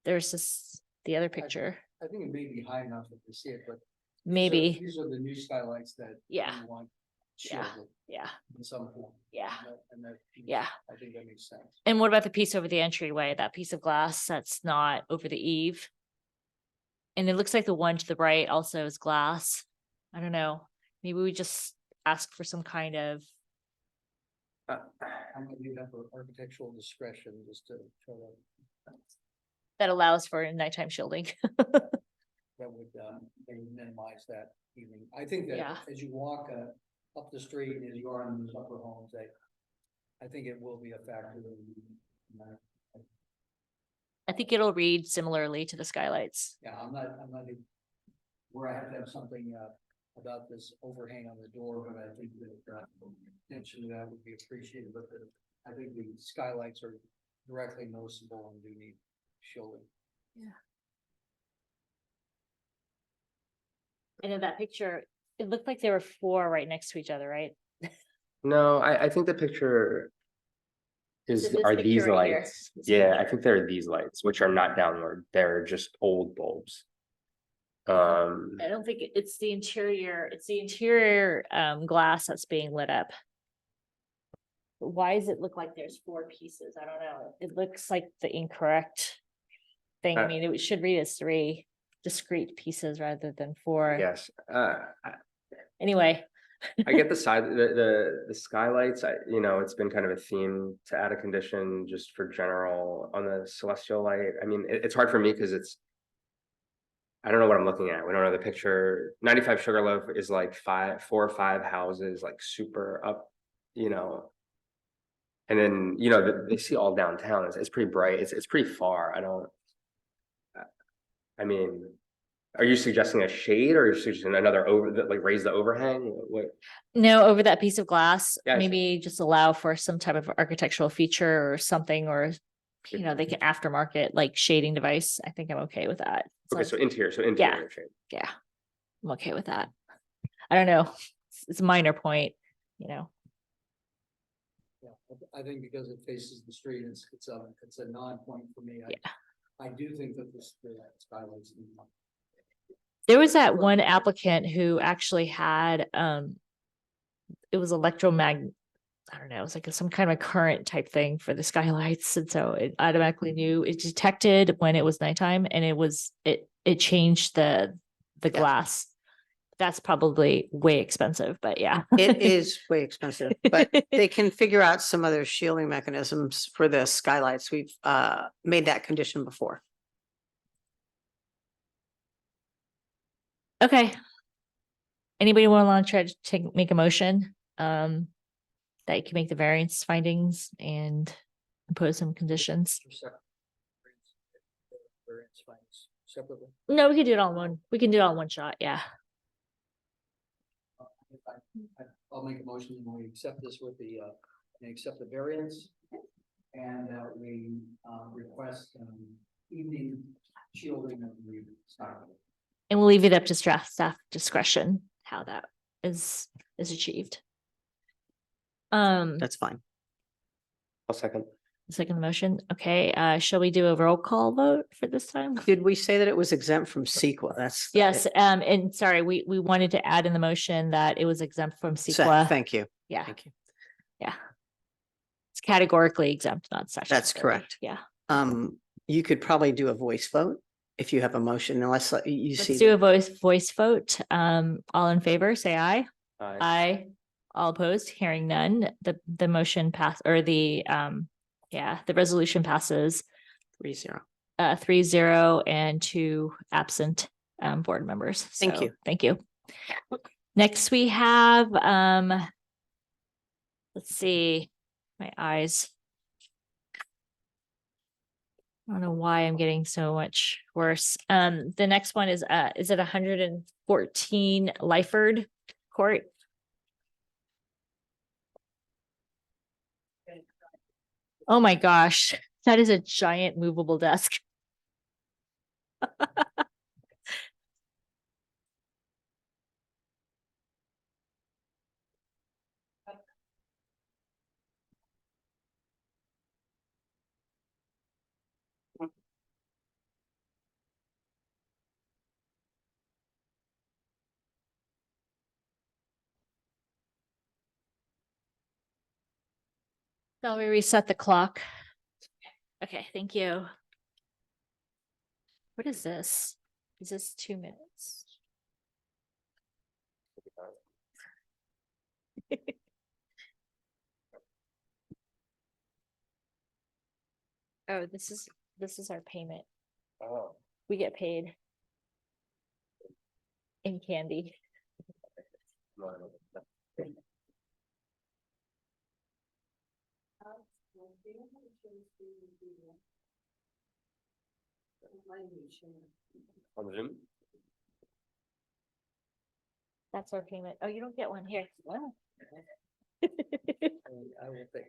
There's the other picture, I think it may be high enough if you see it, but. maybe, These are the new skylights that. Yeah. we want Yeah. shielded yeah, in some form. yeah, And that. yeah. I think that makes sense. And what about the piece over the entryway, that piece of glass that's not over the eave? And it looks like the one to the right also is glass. I don't know, maybe we just ask for some kind of, Uh, I'm gonna leave that for architectural discretion, just to try to, that allows for nighttime shielding. that would, they would minimize that evening. I think Yeah. that as you walk, up the street, as you are in those upper homes, I think it will be a factor. I think it'll read similarly to the skylights. Yeah, I'm not, where I have to have something, about this overhang on the door, but I think that, attention to that would be appreciated, but I think the skylights are directly noticeable and do need shielding. And in that picture, it looked like there were 4 right next to each other, right? No, I think the picture So is, this are picture these right here. lights. This Yeah, picture. I think they're these lights, which are not downward. They're just old bulbs. I don't think it's the interior, glass that's being lit up. But why does it look like there's 4 pieces? I don't know. It looks like the incorrect thing. I mean, it should read as 3 discrete pieces rather than 4. Yes, Anyway, I get the side, the skylights, it's been kind of a theme to add a condition just for general on the celestial light. I mean, it's hard for me because I don't know what I'm looking at. We don't know the picture. 95 Sugarloaf is like 4 or 5 houses, like super up, and then, they see all downtown. It's pretty bright. It's pretty far. I mean, are you suggesting a shade or are you suggesting another raise the overhang? What? no, over that piece of glass, Yeah, I see. maybe just allow for some type of architectural feature or something, or they can aftermarket like shading device. I think I'm okay with that. Okay, so interior shade. Yeah, I'm okay with that. I don't know. It's a minor point, Yeah, I think because it faces the street, it's a non-point for me. I do think that the skylights. There was that one applicant who actually had, it was electromagnet. I don't know, it was like some kind of a current type thing for the skylights. And so it automatically knew, it detected when it was nighttime and it changed the glass. That's probably way expensive, but yeah. It is way expensive, but they can figure out some other shielding mechanisms for the skylights. We've made that condition before. Okay. Anybody want to try to make a motion? That you can make the variance findings and impose some conditions? Separately. No, we can do it all in one. We can do it all in one shot. Yeah. I'll make a motion when we accept this with accept the variance. And we request evening shielding of the skylight. And we'll leave it up to staff discretion, how that is achieved. That's fine. I'll second. Second motion. Okay, shall we do a roll call vote for this time? Did we say that it was exempt from CEQA? That's. Yes, and sorry, we wanted to add in the motion that it was exempt from CEQA. Thank you. Yeah, Thank you. yeah. It's categorically exempt, not statutory. That's correct. Yeah. You could probably do a voice vote if you have a motion, unless you see. Let's do a voice vote. All in favor, say aye. Aye. Aye. All opposed, hearing none, the motion pass, or the resolution passes 3-0. 3-0 and 2 absent board members. Thank So, you. Thank you. Next, we have let's see, my eyes. I don't know why I'm getting so much worse. The next one is it 114 Lyford Court? Oh my gosh, that is a giant movable desk. Shall we reset the clock? Okay, thank you. What is this? Is this 2 minutes? Oh, this is our payment. Oh. We get paid in candy. On Zoom? That's our payment. Oh, you don't get one here. Wow. I will think.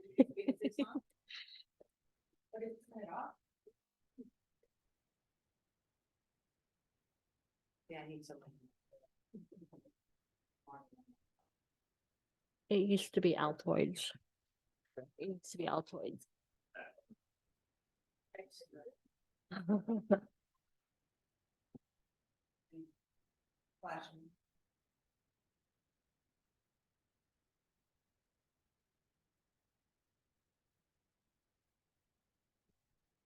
Yeah, I need something. It used to be Altoids. It used to be Altoids.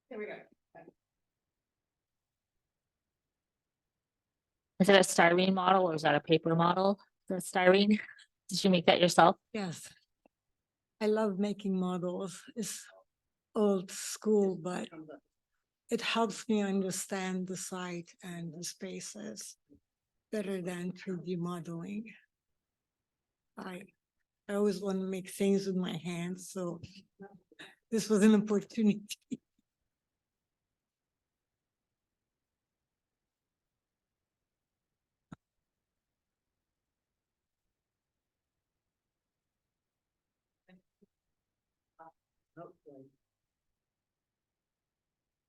Here we go. Is it a styrene model or is that a paper model? The styrene? Did you make that yourself? Yes. I love making models. It's old school, but it helps me understand the site and the spaces better than 3D modeling. I always want to make things with my hands, so this was an opportunity.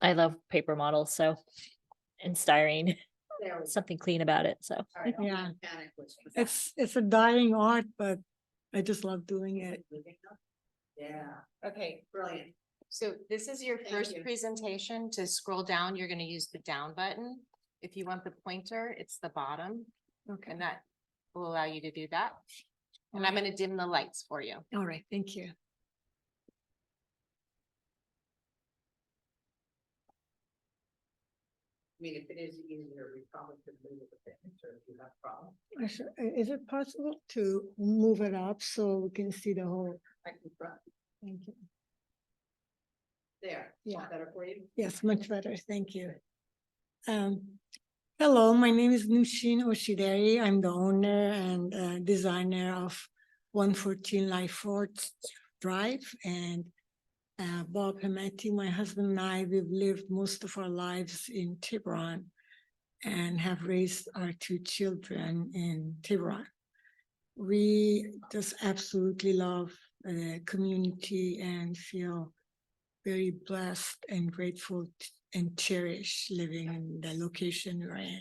I love paper models, so, and styrene, There we go. something clean about it, so. All right, I'll Yeah. panic with- It's a dying art, but I just love doing it. Yeah, okay, brilliant. So this is your first presentation. To scroll down, you're gonna use the down button. If you want the pointer, it's the bottom, Okay, and that will allow you to do that. And I'm gonna dim the lights for you. all right, thank you. I mean, if it is easier, we probably could move it a picture if you have a problem. Is it possible to move it up so we can see the whole? I can try. Thank you. There. Yeah. Better for you? Yes, much better. Thank you. Hello, my name is Nushin Oshideri. I'm the owner and designer of 114 Lyford Drive. And Bob Hameti, my husband and I, we've lived most of our lives in Tiburon and have raised our 2 children in Tiburon. We just absolutely love the community and feel very blessed and grateful and cherish living in the location we're in.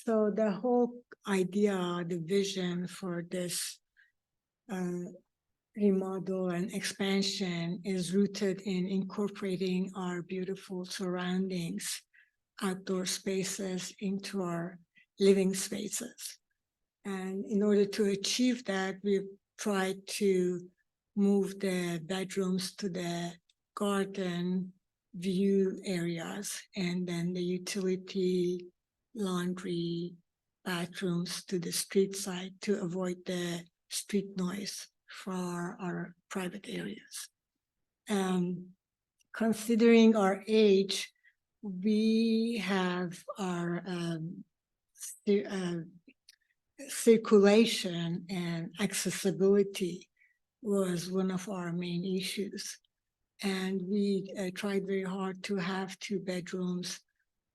So the whole idea, the vision for this remodel and expansion is rooted in incorporating our beautiful surroundings, outdoor spaces into our living spaces. And in order to achieve that, we've tried to move the bedrooms to the garden view areas, and then the utility, laundry, bathrooms to the street side to avoid the street noise for our private areas. Considering our age, we have our circulation and accessibility was one of our main issues. And we tried very hard to have 2 bedrooms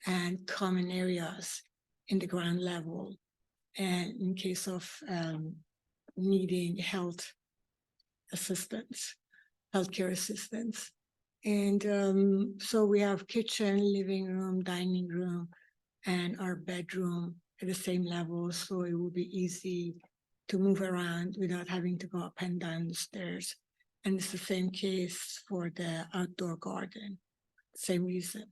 and common areas in the ground level. And in case of needing healthcare assistance. And so we have kitchen, living room, dining room, and our bedroom at the same level. So it will be easy to move around without having to go up and down the stairs. And it's the same case for the outdoor garden, same reason.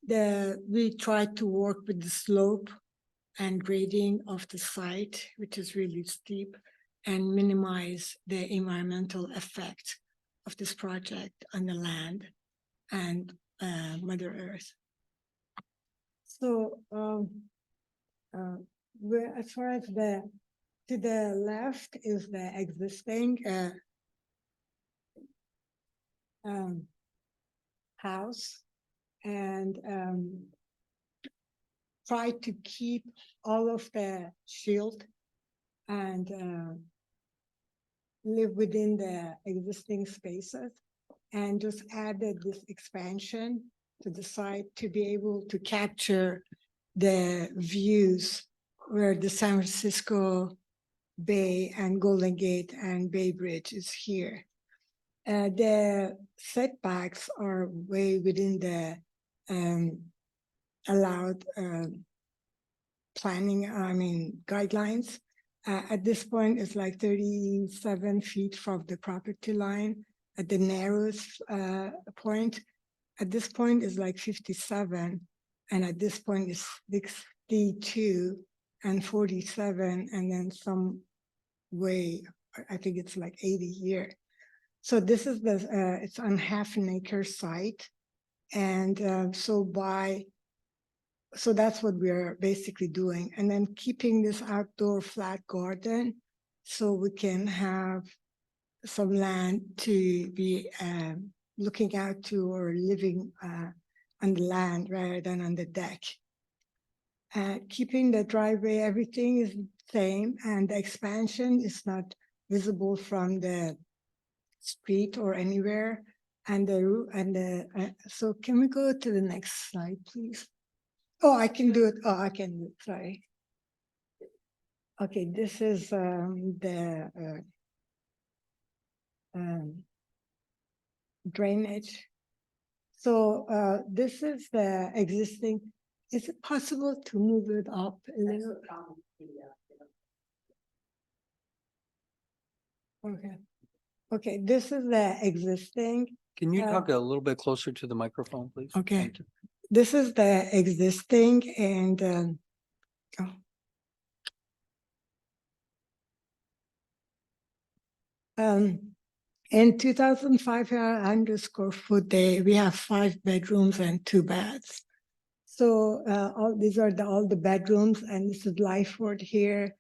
We tried to work with the slope and grading of the site, which is really steep, and minimize the environmental effect of this project on the land and Mother Earth. So as far as to the left is the existing house, and try to keep all of the shield and live within the existing spaces, and just added this expansion to the site to be able to capture the views where the San Francisco Bay and Golden Gate and Bay Bridge is here. The setbacks are way within the allowed planning, guidelines. At this point, it's like 37 feet from the property line at the narrowest point. At this point is like 57, and at this point is 62 and 47, and then some way, I think it's like 80 here. So this is it's on half an acre site. And so that's what we're basically doing. And then keeping this outdoor flat garden so we can have some land to be looking out to or living on the land rather than on the deck. Keeping the driveway, everything is the same, and the expansion is not visible from the street or anywhere. So can we go to the next slide, please? Oh, I can do it. Oh, I can do it. Sorry. Okay, this is the drainage. So this is the existing. Is it possible to move it up a little? Okay. Okay, this is the existing. Can you talk a little bit closer to the microphone, please? Okay. Thank you. This is the existing, and in 2,500 square foot, we have 5 bedrooms and 2 baths. So all these are all the bedrooms, and this is Lyford here,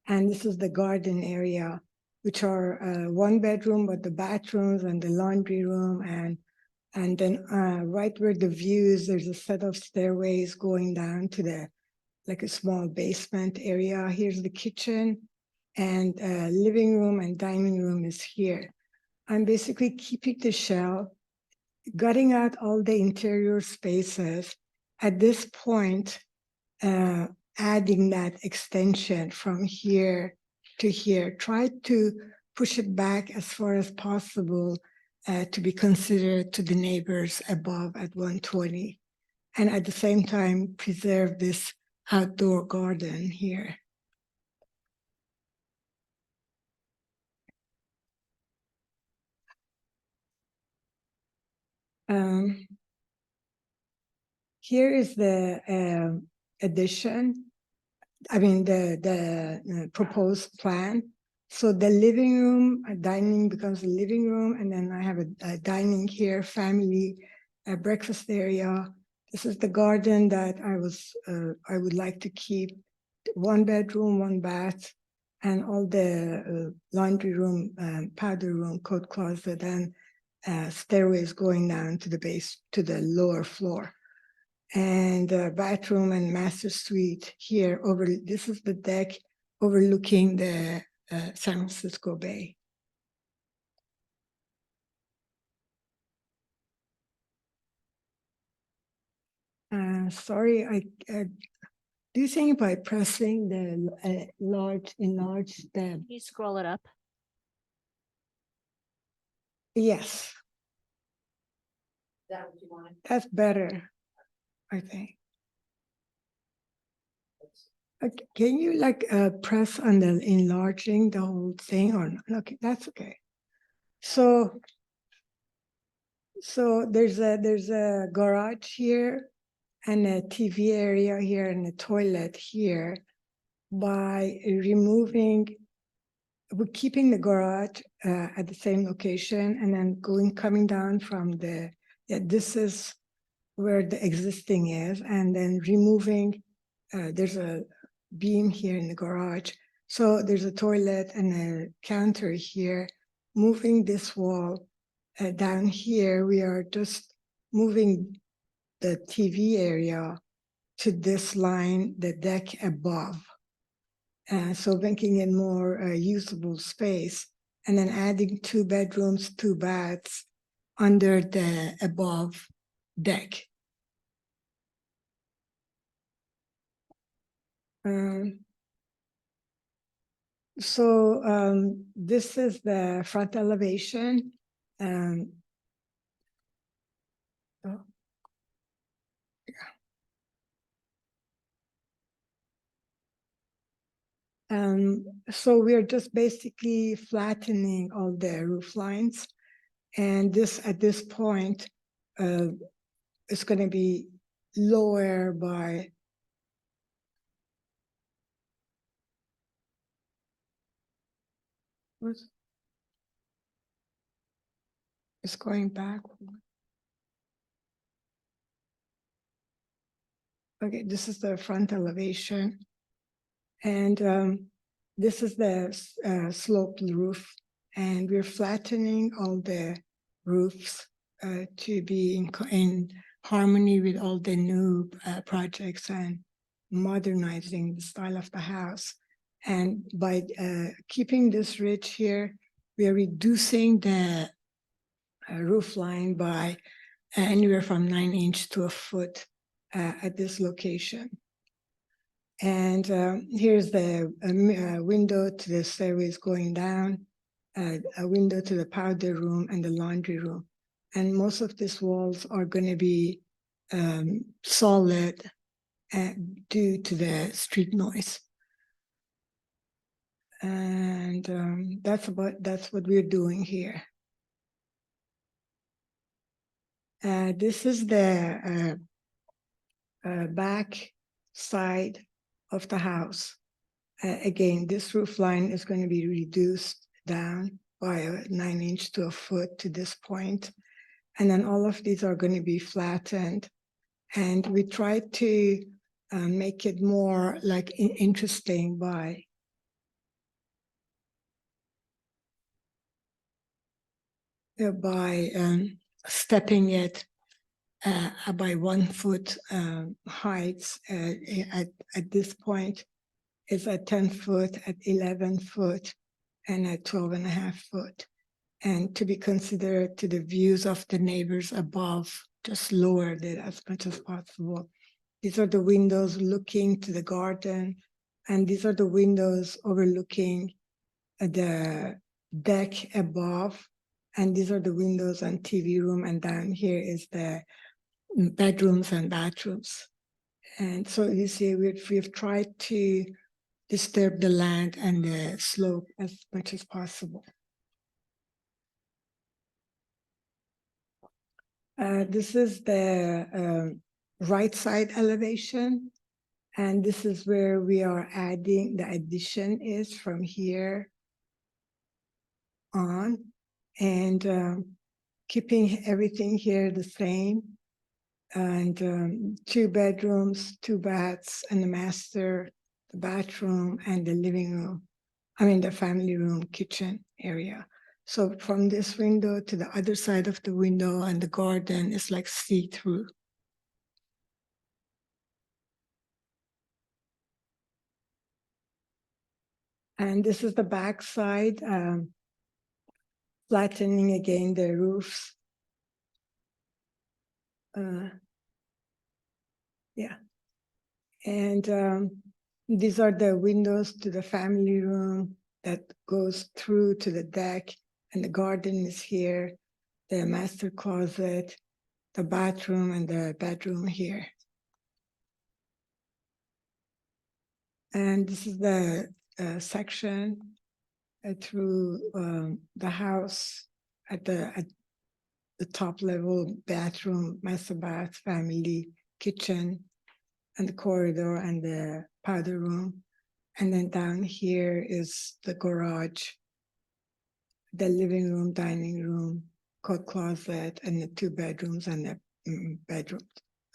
and this is the garden area, which are 1 bedroom, but the bathrooms and the laundry room, and then right where the view is, there's a set of stairways going down to like a small basement area. Here's the kitchen, and living room and dining room is here. I'm basically keeping the shell, gutting out all the interior spaces. At this point, adding that extension from here to here, try to push it back as far as possible to be considerate to the neighbors above at 120. And at the same time, preserve this outdoor garden here. Here is the addition. I mean, the proposed plan. So the living room, dining becomes a living room, and then I have a dining here, family a breakfast area. This is the garden that I would like to keep 1 bedroom, 1 bath, and all the laundry room, powder room, coat closet, and stairways going down to the base, to the lower floor. And bathroom and master suite here over, this is the deck overlooking the San Francisco Bay. Sorry, do you think by pressing the enlarge the, Can you scroll it up? yes, That what you wanted? that's better, I think. Can you like press on the enlarging the whole thing or not? Okay, that's okay. So there's a garage here and a TV area here and a toilet here. By removing, we're keeping the garage at the same location and then coming down from the, this is where the existing is, and then removing, there's a beam here in the garage. So there's a toilet and a counter here. Moving this wall down here, we are just moving the TV area to this line, the deck above. So making it more usable space, and then adding 2 bedrooms, 2 baths under the above deck. This is the front elevation. Oh. So we are just basically flattening all the roof lines. And this, at this point, it's going to be lower by it's going backward. Okay, this is the front elevation. And this is the sloped roof. And we're flattening all the roofs to be in harmony with all the new projects and modernizing the style of the house. And by keeping this ridge here, we are reducing the roof line by anywhere from 9 inches to a foot at this location. And here's the window to the stairways going down, a window to the powder room and the laundry room. And most of these walls are going to be solid due to the street noise. And that's what we're doing here. This is the back side of the house. Again, this roof line is going to be reduced down by 9 inches to a foot to this point. And then all of these are going to be flattened. And we try to make it more like interesting by stepping it by 1 foot heights at this point. It's at 10 foot, at 11 foot, and at 12.5 foot. And to be considerate to the views of the neighbors above, just lowered it as much as possible. These are the windows looking to the garden, and these are the windows overlooking the deck above. And these are the windows and TV room, and down here is the bedrooms and bathrooms. And so you see, we've tried to disturb the land and the slope as much as possible. This is the right side elevation. And this is where we are adding, the addition is from here on. And keeping everything here the same. And 2 bedrooms, 2 baths, and the master, the bathroom, and the living room. I mean, the family room, kitchen area. So from this window to the other side of the window and the garden is like see-through. And this is the back side, flattening again the roofs. Yeah. And these are the windows to the family room that goes through to the deck, and the garden is here, the master closet, the bathroom, and the bedroom here. And this is the section through the house at the top level, bathroom, master bath, family, kitchen, and the corridor and the powder room. And then down here is the garage, the living room, dining room, coat closet, and the 2 bedrooms and the bedroom.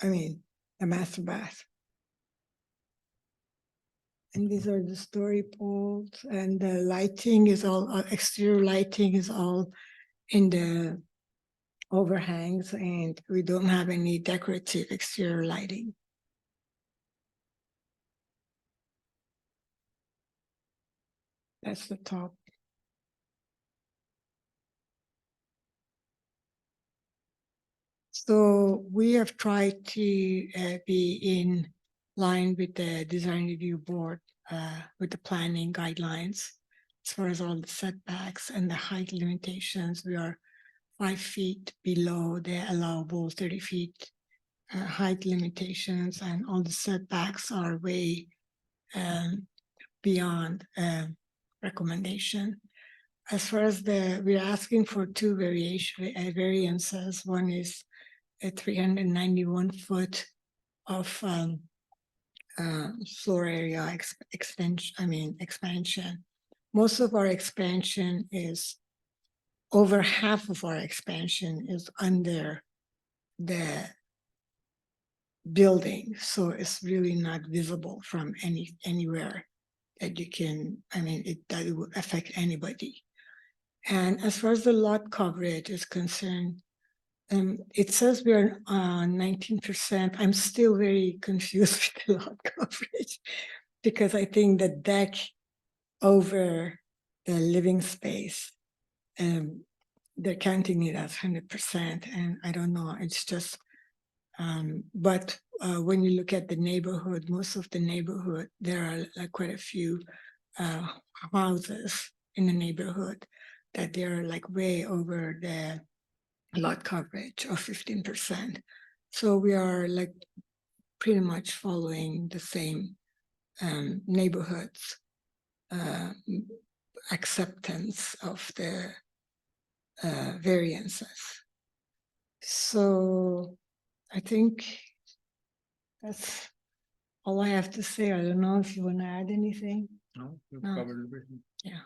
I mean, the master bath. And these are the story poles, and the lighting is all, exterior lighting is all in the overhangs, and we don't have any decorative exterior lighting. That's the top. So we have tried to be in line with the design review board, with the planning guidelines. As far as all the setbacks and the height limitations, we are 5 feet below the allowable 30 feet height limitations, and all the setbacks are way beyond recommendation. As far as we're asking for 2 variances. One is a 391 foot of floor area expansion. Most of our expansion is, over half of our expansion is under the building, so it's really not visible from anywhere that you can, that it would affect anybody. And as far as the lot coverage is concerned, it says we are 19%. I'm still very confused with the lot coverage, because I think the deck over the living space, they're counting it as 100%, and I don't know, it's just, but when you look at the neighborhood, most of the neighborhood, there are quite a few houses in the neighborhood that they're like way over the lot coverage of 15%. So we are like pretty much following the same neighborhoods acceptance of the variances. So I think that's all I have to say. I don't know if you want to add anything. No, you've No. covered everything. Yeah.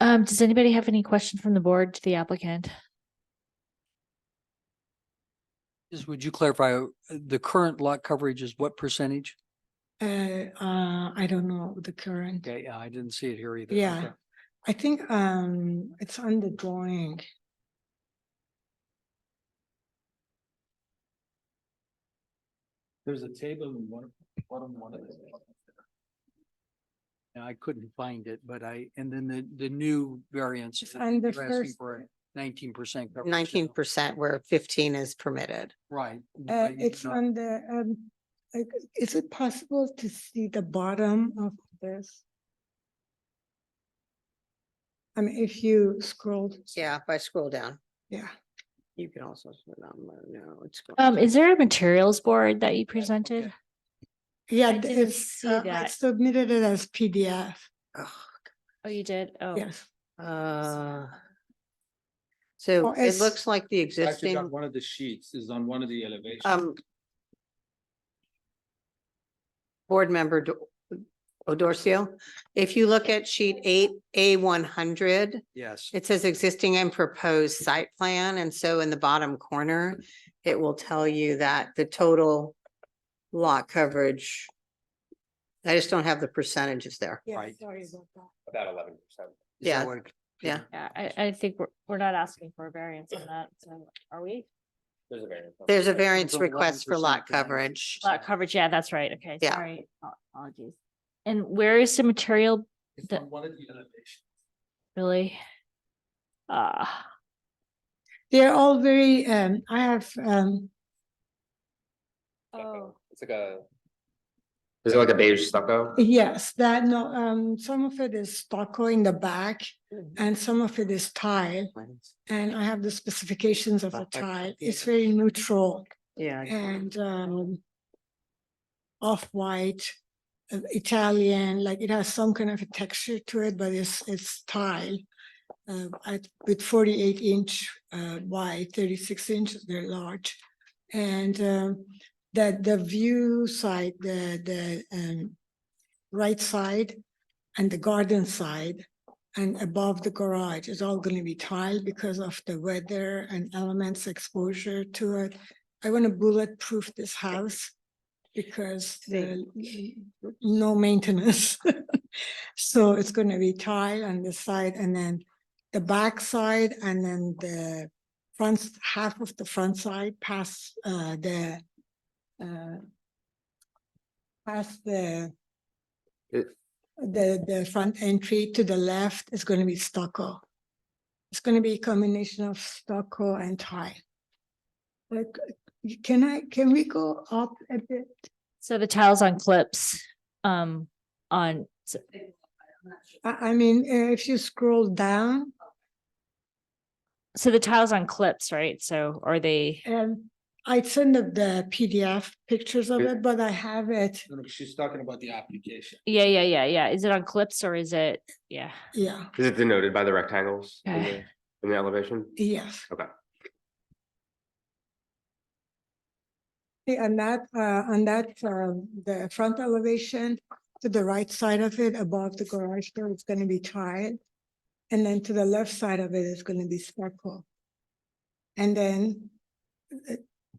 Does anybody have any question from the board to the applicant? Just would you clarify, the current lot coverage is what percentage? I don't know the current. Okay, yeah, I didn't see it here either. Yeah, Okay. I think it's on the drawing. There's a table in bottom one of it. Yeah, I couldn't find it, but and then the new variance. It's on the you're asking first- for 19% coverage. 19% where 15 is permitted. Right. It's on the, is it possible to see the bottom of this? I mean, if you scroll. Yeah, if I scroll down, Yeah, you can also scroll down. No, it's. going- Is there a materials board that you presented? yeah, I didn't it's, see I that. submitted it as PDF, Ugh, Oh, you did? Oh, yes. So Oh, it it's- looks like the Actually, existing, got one of the sheets is on one of the elevations. board member Odorcio. If you look at sheet 8A100, Yes. it says existing and proposed site plan. And so in the bottom corner, it will tell you that the total lot coverage. I just don't have the percentages there. Yeah, Right. sorry about that. About 11%. Yeah, yeah. Yeah, I think we're not asking for a variance on that, so are we? There's a variance. There's a variance It's request for 11% lot variance. coverage. Lot coverage, yeah, that's right, okay, Yeah. sorry, apologies. And where is the material It's The- on one of the elevations. really? They're all very, I have, Oh, It's like a. Is it like a beige stucco? yes, that, no, some of it is stucco in the back and some of it is tile. And I have the specifications of the tile. It's very neutral Yeah. and, off-white, Italian, like it has some kind of a texture to it, but it's tile. With 48-inch wide, 36-inch, they're large. And the view side, the right side and the garden side and above the garage is all going to be tiled because of the weather and elements exposure to it. I want to bulletproof this house because no maintenance. So it's going to be tile on the side and then the back side and then the front, half of the front side past the It- the front entry to the left is going to be stucco. It's going to be a combination of stucco and tile. Like, can we go up a bit? so the tiles on clips, on, so- I mean, if you scroll down, so the tiles on clips, right? So are they, I'd send the PDF pictures of it, but I have it, No, she's talking about the application. yeah, is it on clips or is it, yeah? yeah, Is it denoted by the rectangles in Okay. in the elevation? yes. Okay. On that, the front elevation, to the right side of it, above the garage door, it's gonna be tiled. And then to the left side of it is gonna be stucco. And then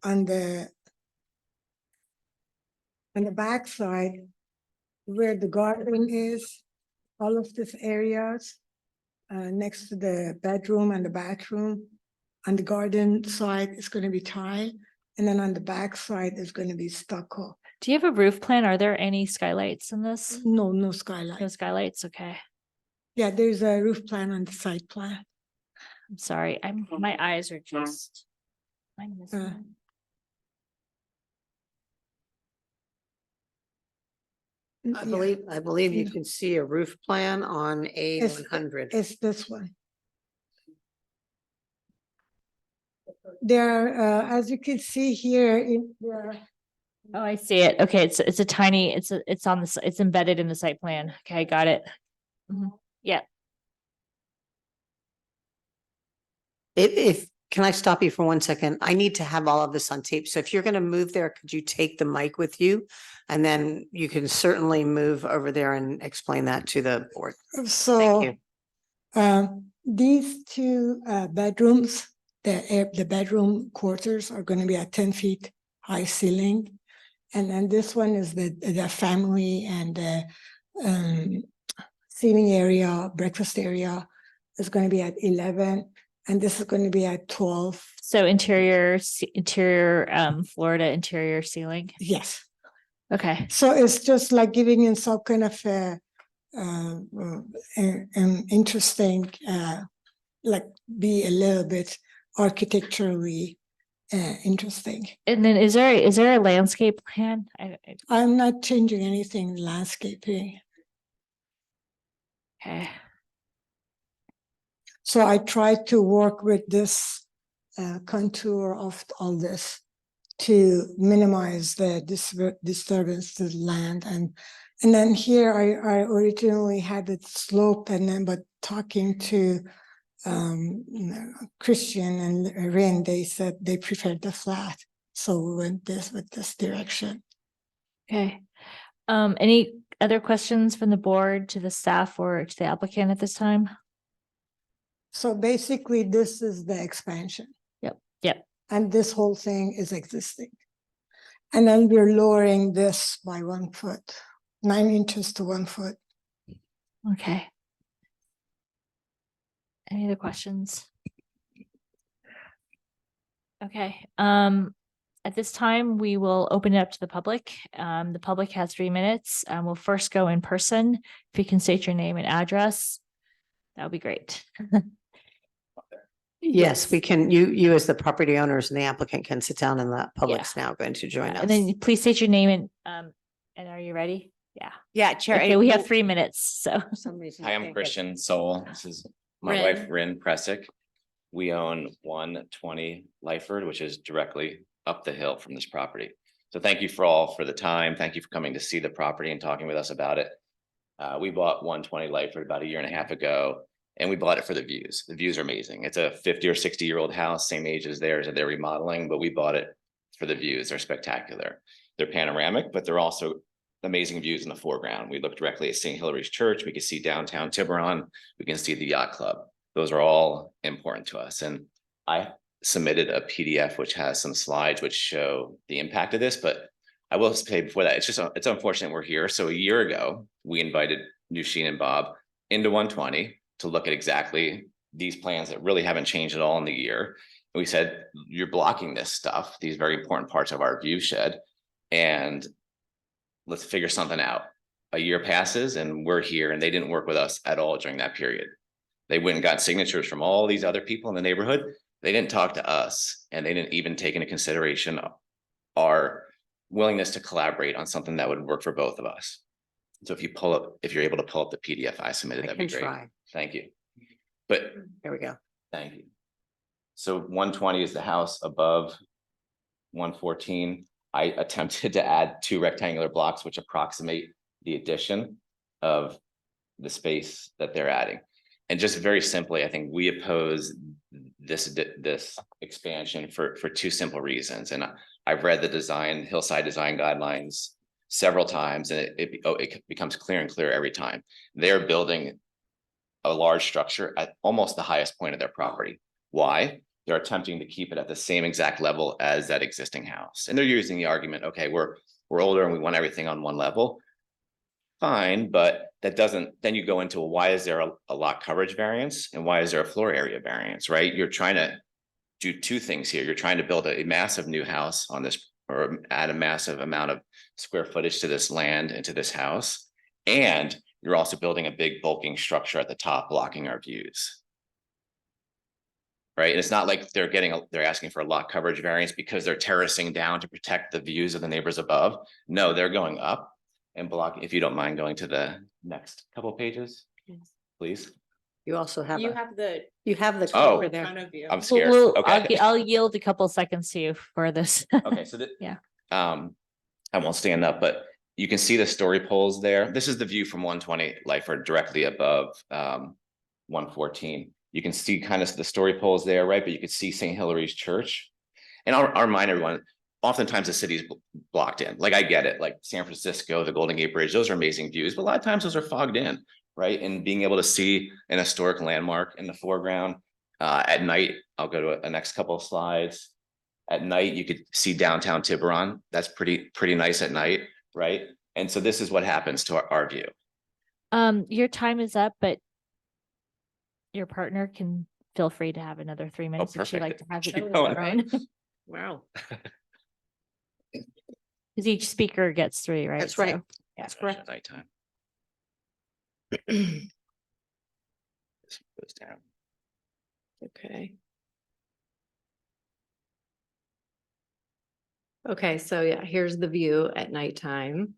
on the back side, where the garden is, all of these areas next to the bedroom and the bathroom, on the garden side is gonna be tile. And then on the back side is gonna be stucco. Do you have a roof plan? Are there any skylights in this? No No skylight. skylights, okay. Yeah, there's a roof plan on the site plan. I'm sorry, my eyes are just. I'm Uh, missing. I Yeah, believe you Yeah. can see a roof plan on A100. it's this one. There, as you can see here, Oh, I see it. Okay, it's a tiny, it's on the, it's embedded in the site plan. Okay, got it. Mhm. Yeah, If, can I stop you for 1 second? I need to have all of this on tape. So if you're gonna move there, could you take the mic with you? And then you can certainly move over there and explain that to the board. so. you. These two bedrooms, the bedroom quarters are gonna be at 10 feet high ceiling. And then this one is the family and the seating area, breakfast area is gonna be at 11. And this is gonna be at 12. so interior, Florida interior ceiling. Yes. Okay, So it's just like giving in some kind of an interesting, like be a little bit architecturally interesting. and then is there a landscape plan? I'm not changing anything in landscaping. Okay, So I tried to work with this contour of all this to minimize the disturbance to the land. And then here I originally had it slope and then, but talking to Christian and Rin, they said they preferred the flat. So we went with this direction. okay. Any Other questions from the board to the staff or to the applicant at this time? So basically, this is the expansion. Yep. And this whole thing is existing. And then we're lowering this by 1 foot, 9 inches to 1 foot. Okay. Any other questions? Okay, at this time, we will open it up to the public. The public has 3 minutes. We'll first go in person. If you can state your name and address, that would be great. Yes, we can, you as the property owners and the applicant can sit down and the public's now going to join us. And then please state your name and are you ready? Yeah. Yeah, Chair. Okay, we have 3 minutes, so. Hi, I'm Christian Soul. This is my wife, Rin Presick. We own 120 Lyford, which is directly up the hill from this property. So thank you for the time. Thank you for coming to see the property and talking with us about it. We bought 120 Lyford about 1.5 years ago, and we bought it for the views. The views are amazing. It's a 50 or 60-year-old house, same age as theirs, and they're remodeling, but we bought it for the views. They're spectacular. They're panoramic, but they're also amazing views in the foreground. We look directly at St. Hilary's Church. We can see downtown Tiburon. We can see the yacht club. Those are all important to us. And I submitted a PDF which has some slides which show the impact of this, but I will say before that, it's unfortunate we're here. So 1 year ago, we invited Nusheen and Bob into 120 to look at exactly these plans that really haven't changed at all in the year. And we said, you're blocking this stuff, these very important parts of our view shed, and let's figure something out. 1 year passes and we're here, and they didn't work with us at all during that period. They went and got signatures from all these other people in the neighborhood. They didn't talk to us, and they didn't even take into consideration our willingness to collaborate on something that would work for both of us. So if you're able to pull up the PDF I submitted, I that'd be can great. try. Thank you. But There we go. thank you. So 120 is the house above 114. I attempted to add 2 rectangular blocks, which approximate the addition of the space that they're adding. And just very simply, I think we oppose this expansion for 2 simple reasons. And I've read the Hillside Design Guidelines several times, and it becomes clear and clear every time. They're building a large structure at almost the highest point of their property. Why? They're attempting to keep it at the same exact level as that existing house. And they're using the argument, okay, we're older and we want everything on one level. Fine, but that doesn't, then you go into why is there a lot coverage variance and why is there a floor area variance, right? You're trying to do 2 things here. You're trying to build a massive new house on this, or add a massive amount of square footage to this land and to this house. And you're also building a big bulking structure at the top, blocking our views. Right? And it's not like they're asking for a lot coverage variance because they're terracing down to protect the views of the neighbors above. No, they're going up and blocking. If you don't mind going to the next couple pages, please. You also have, You have the you have the Oh. cover in there. front of you. I'm scared. Okay. I'll yield a couple seconds to you for this. Okay, so Yeah. I won't stand up, but you can see the story poles there. This is the view from 120 Lyford directly above 114. You can see kind of the story poles there, right? But you can see St. Hilary's Church. And I'll remind everyone, oftentimes the city's blocked in. Like I get it, like San Francisco, the Golden Gate Bridge, those are amazing views, but a lot of times those are fogged in, right? And being able to see an historic landmark in the foreground at night, I'll go to a next couple of slides. At night, you could see downtown Tiburon. That's pretty nice at night, right? And so this is what happens to our view. Your time is up, but your partner can feel free to have another 3 minutes if she'd like to have Keep it going. her own. Wow. Because each speaker gets 3, right? That's right. So, yeah. That's correct. Nighttime. This goes down. Okay. Okay, so yeah, here's the view at nighttime.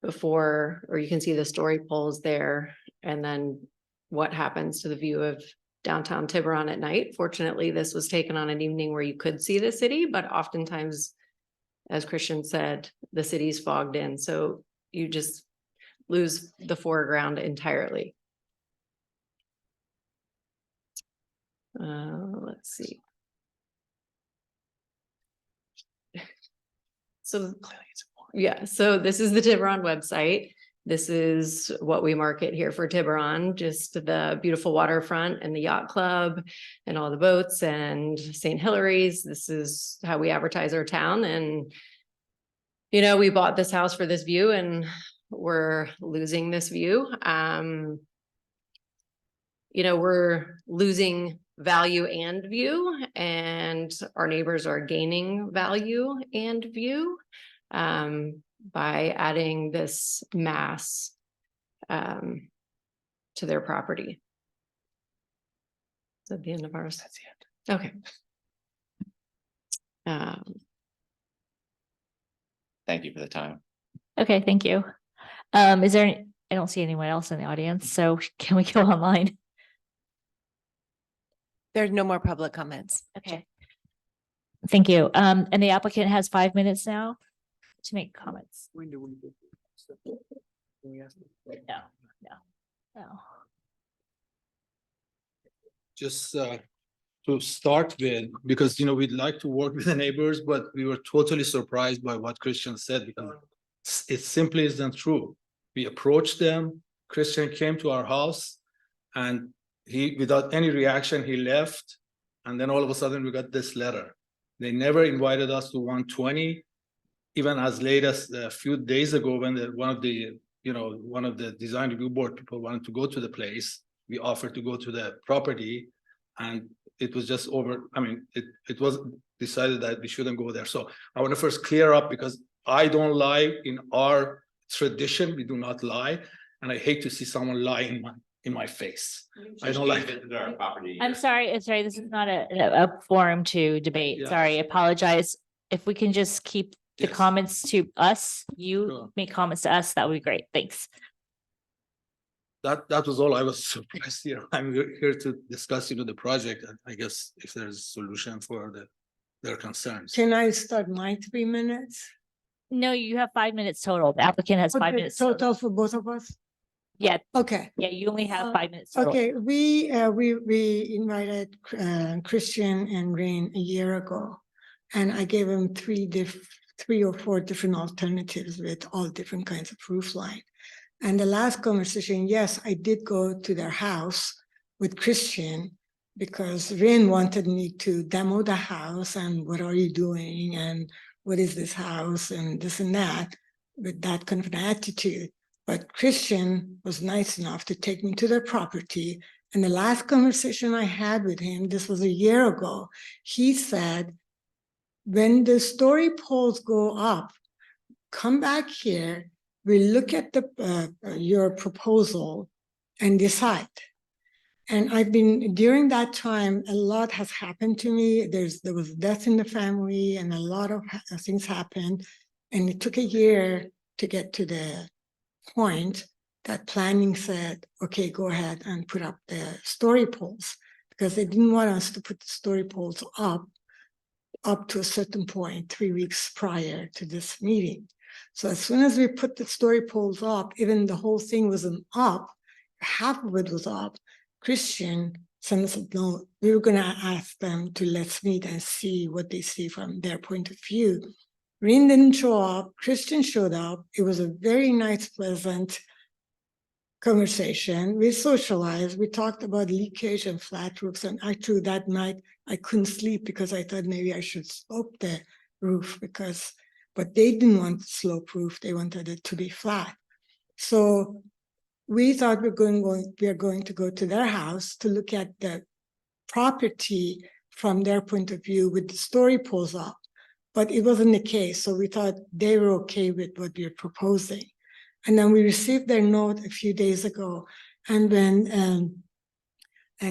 Before, or you can see the story poles there, and then what happens to the view of downtown Tiburon at night. Fortunately, this was taken on an evening where you could see the city, but oftentimes, as Christian said, the city's fogged in, so you just lose the foreground entirely. Let's see. So Clearly it's Yeah, so this is the Tiburon website. This is what we market here for Tiburon, just the beautiful waterfront and the yacht club and all the boats and St. Hilary's. This is how we advertise our town. And, you know, we bought this house for this view and we're losing this view. You know, we're losing value and view, and our neighbors are gaining value and view by adding this mass to their property. Is that the end of ours? That's the end. Okay. Thank you for the time. Okay, thank you. Is there, I don't see anyone else in the audience, so can we go online? There's no more public comments. Okay. Thank you. And the applicant has 5 minutes now to make comments. When do we do this? Can we ask them? No. Just to start with, because we'd like to work with the neighbors, but we were totally surprised by what Christian said, because it simply isn't true. We approached them, Christian came to our house, and he, without any reaction, he left, and then all of a sudden we got this letter. They never invited us to 120, even as late as a few days ago, when one of the design review board people wanted to go to the place. We offered to go to the property, and it was just over. I mean, it was decided that we shouldn't go there. So I want to first clear up, because I don't lie. In our tradition, we do not lie, and I hate to see someone lie in my face. I don't like it. I'm sorry, this is not a forum to debate. Yeah. Sorry, apologize. If we can just keep the Yes. comments to us, you Sure. make comments to us, that would be great. Thanks. That was all. I was surprised here. I'm here to discuss, the project, and I guess if there's a solution for their concerns. Can I start my 3 minutes? No, you have 5 minutes total. The applicant has 5 Okay, minutes. Total. Total for both of us? Yeah, Okay. yeah, you only have 5 minutes. Total. Okay, we invited Christian and Rain a year ago, and I gave them 3 or 4 different alternatives with all different kinds of roof line. And the last conversation, yes, I did go to their house with Christian, because Rain wanted me to demo the house and what are you doing and what is this house and this and that, with that kind of an attitude. But Christian was nice enough to take me to their property. And the last conversation I had with him, this was a year ago, he said, when the story poles go up, come back here, we look at your proposal and decide. And during that time, a lot has happened to me. There was death in the family and a lot of things happened. And it took a year to get to the point that planning said, okay, go ahead and put up the story poles, because they didn't want us to put the story poles up to a certain point 3 weeks prior to this meeting. So as soon as we put the story poles up, even the whole thing wasn't up, half of it was up, Christian sent us a note. We were going to ask them to let's meet and see what they see from their point of view. Rain didn't show up, Christian showed up. It was a very nice, pleasant conversation. We socialized, we talked about leakage and flat roofs. And actually that night I couldn't sleep because I thought maybe I should slope the roof, but they didn't want slope roof, they wanted it to be flat. So we thought we are going to go to their house to look at the property from their point of view with the story poles up. But it wasn't the case. So we thought they were okay with what we were proposing. And then we received their note a few days ago. And when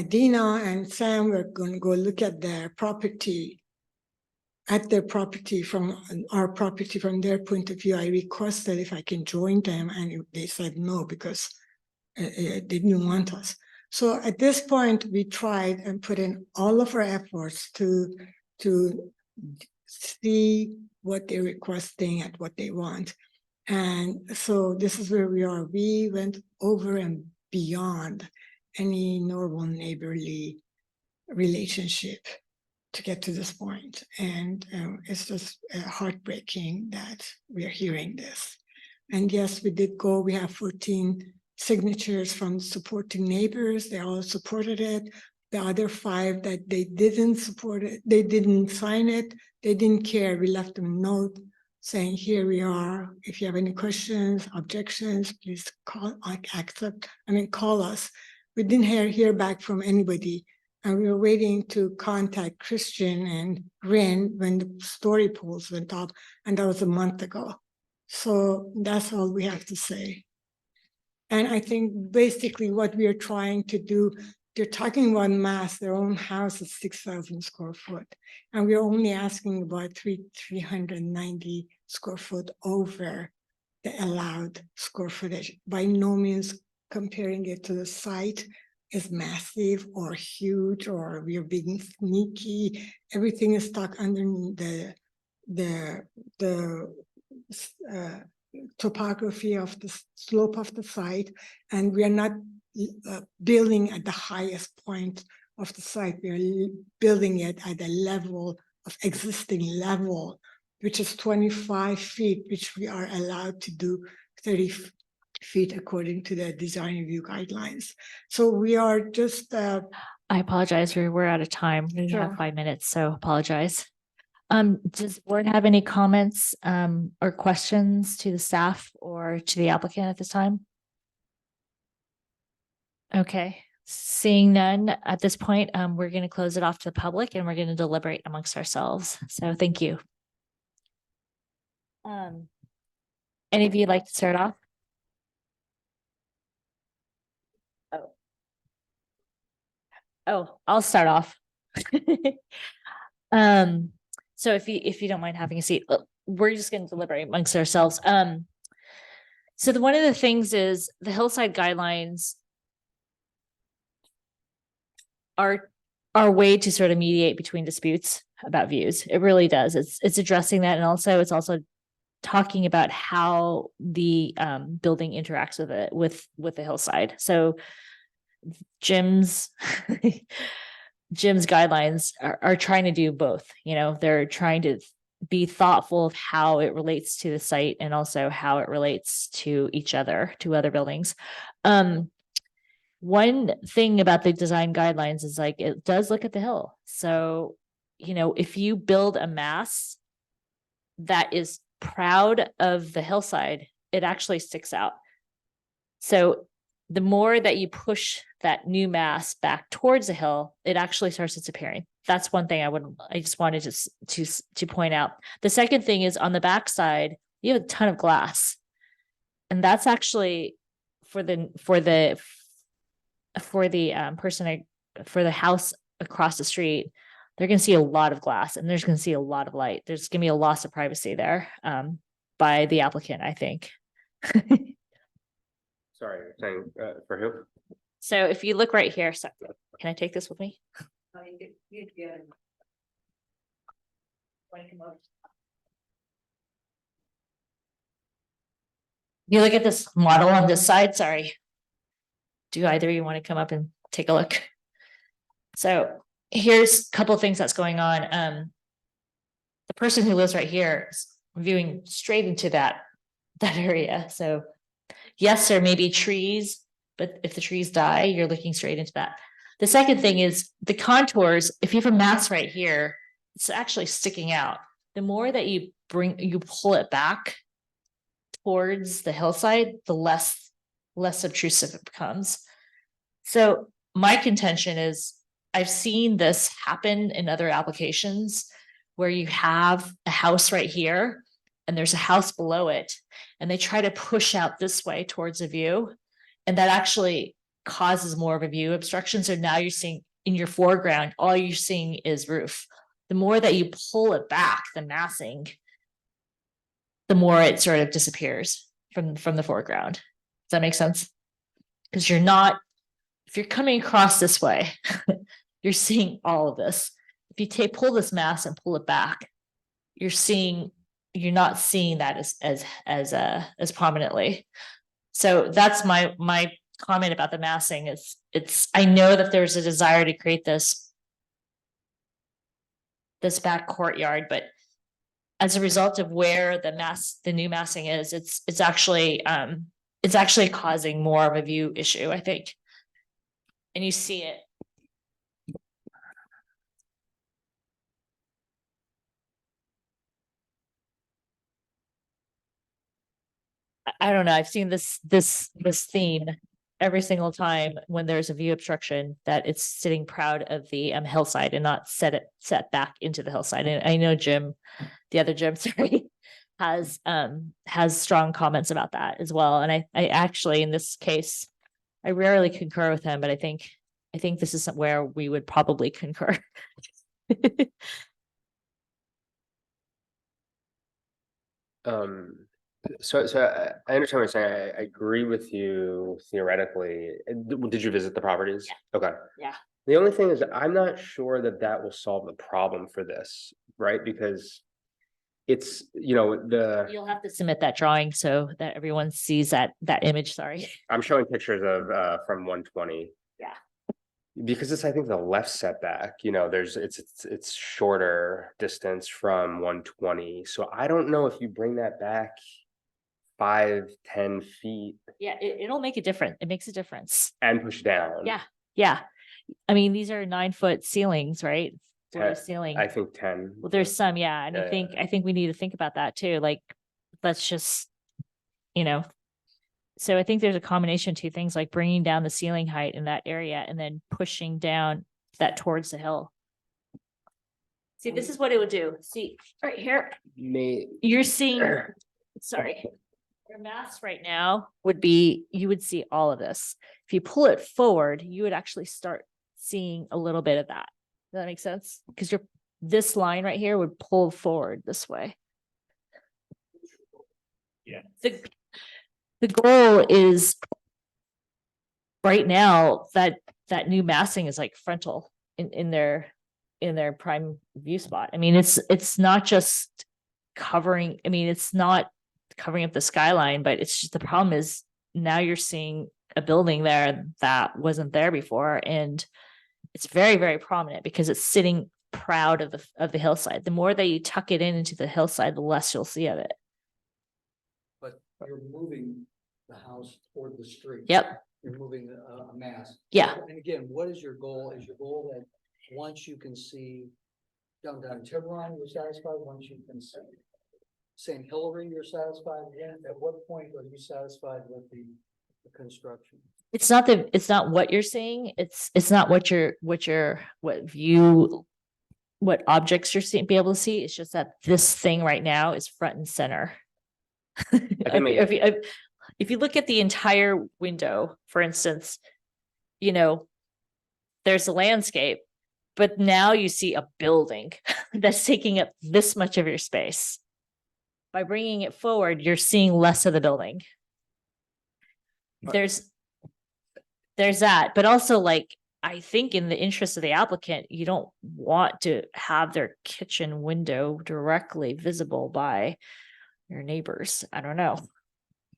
Dina and Sam were going to go look at their property, from our property from their point of view, I requested if I can join them. And they said no, because they didn't want us. So at this point, we tried and put in all of our efforts to see what they're requesting and what they want. And so this is where we are. We went over and beyond any normal neighborly relationship. to get to this point. And it's just heartbreaking that we are hearing this. And yes, we did go, we have 14 signatures from supporting neighbors. They all supported it. The other 5 that they didn't support it, they didn't sign it, they didn't care. We left them a note saying, here we are. If you have any questions, objections, please call, call us. We didn't hear back from anybody. And we were waiting to contact Christian and Ren when the story polls went up, and that was a month ago. So that's all we have to say. And I think basically what we are trying to do, they're talking about mass, their own house is 6,000 square foot. And we're only asking about 390 square foot over the allowed square footage. By no means comparing it to the site is massive or huge, or we're being sneaky. Everything is stuck under the topography of the slope of the site, and we are not building at the highest point of the site. We are building it at a level of existing level, which is 25 feet, which we are allowed to do 30 feet according to the design review guidelines. So we are just I apologize, we're out of time. We Sure. have 5 minutes, so apologize. Does the board have any comments or questions to the staff or to the applicant at this time? Okay, seeing none at this point, we're going to close it off to the public and we're going to deliberate amongst ourselves. So thank you. Any of you like to start off? Oh, I'll start off. So if you don't mind having a seat, we're just going to deliberate amongst ourselves. So one of the things is the hillside guidelines are a way to sort of mediate between disputes about views. It really does. It's addressing that, and also it's also talking about how the building interacts with the hillside. So Jim's guidelines are trying to do both. You know, they're trying to be thoughtful of how it relates to the site and also how it relates to each other, to other buildings. One thing about the design guidelines is like, it does look at the hill. So, you know, if you build a mass that is proud of the hillside, it actually sticks out. So the more that you push that new mass back towards the hill, it actually starts disappearing. That's one thing I just wanted to point out. The second thing is on the back side, you have a ton of glass. And that's actually for the house across the street, they're going to see a lot of glass and there's going to see a lot of light. There's going to be a loss of privacy there by the applicant, I think. Sorry, you're saying for who? So if you look right here, so can I take this with me? You look at this model on this side, sorry. Do either of you want to come up and take a look? So here's a couple of things that's going on. The person who lives right here is viewing straight into that area. So yes, there may be trees, but if the trees die, you're looking straight into that. The second thing is the contours. If you have a mass right here, it's actually sticking out. The more that you pull it back towards the hillside, the less obtrusive it becomes. So my contention is I've seen this happen in other applications where you have a house right here and there's a house below it, and they try to push out this way towards a view, and that actually causes more of a view obstruction. So now you're seeing in your foreground, all you're seeing is roof. The more that you pull it back, the massing, the more it sort of disappears from the foreground. Does that make sense? Because if you're coming across this way, you're seeing all of this. If you pull this mass and pull it back, you're not seeing that as prominently. So that's my comment about the massing. I know that there's a desire to create this this back courtyard, but as a result of where the new massing is, it's actually causing more of a view issue, I think. And you see it. I don't know, I've seen this theme every single time when there's a view obstruction, that it's sitting proud of the hillside and not set back into the hillside. And I know Jim, the other Jim, sorry, has strong comments about that as well. And I actually, in this case, I rarely concur with him, but I think this is where we would probably concur. So I understand what you're saying. I agree with you theoretically. Did you visit the properties? Okay. Yeah. The only thing is, I'm not sure that will solve the problem for this, right? Because it's, You'll have to submit that drawing so that everyone sees that image, sorry. I'm showing pictures of from 120. Yeah. Because it's, I think, the left setback, it's shorter distance from 120. So I don't know if you bring that back 5-10 feet Yeah, it'll make a difference. It makes a difference. and push down. Yeah, yeah. I mean, these are 9-foot ceilings, right? Floor to ceiling. I think 10. Well, there's some, yeah, and Yeah, I think we need to think about that too. Like, let's just, so I think there's a combination of two things, like bringing down the ceiling height in that area and then pushing down that towards the hill. See, this is what it would do. See, right here, you're seeing, sorry. Your mass right now would be, you would see all of this. If you pull it forward, you would actually start seeing a little bit of that. Does that make sense? Because this line right here would pull forward this way. Yeah. The goal is right now that new massing is like frontal in their prime view spot. I mean, it's not just covering, I mean, it's not covering up the skyline, but it's just, the problem is now you're seeing a building there that wasn't there before, and it's very, very prominent because it's sitting proud of the hillside. The more that you tuck it into the hillside, the less you'll see of it. But you're moving the house toward the street. Yep. You're moving a mass. Yeah. And again, what is your goal? Is your goal that once you can see downtown Tiburon, you're satisfied? Once you can see St. Hilary, you're satisfied again? At what point are you satisfied with the construction? It's not what you're seeing. It's not what objects you're seeing, be able to see. It's just that this thing right now is front and center. If you look at the entire window, for instance, there's a landscape, but now you see a building that's taking up this much of your space. By bringing it forward, you're seeing less of the building. There's that, but also, like, I think in the interest of the applicant, you don't want to have their kitchen window directly visible by your neighbors. I don't know.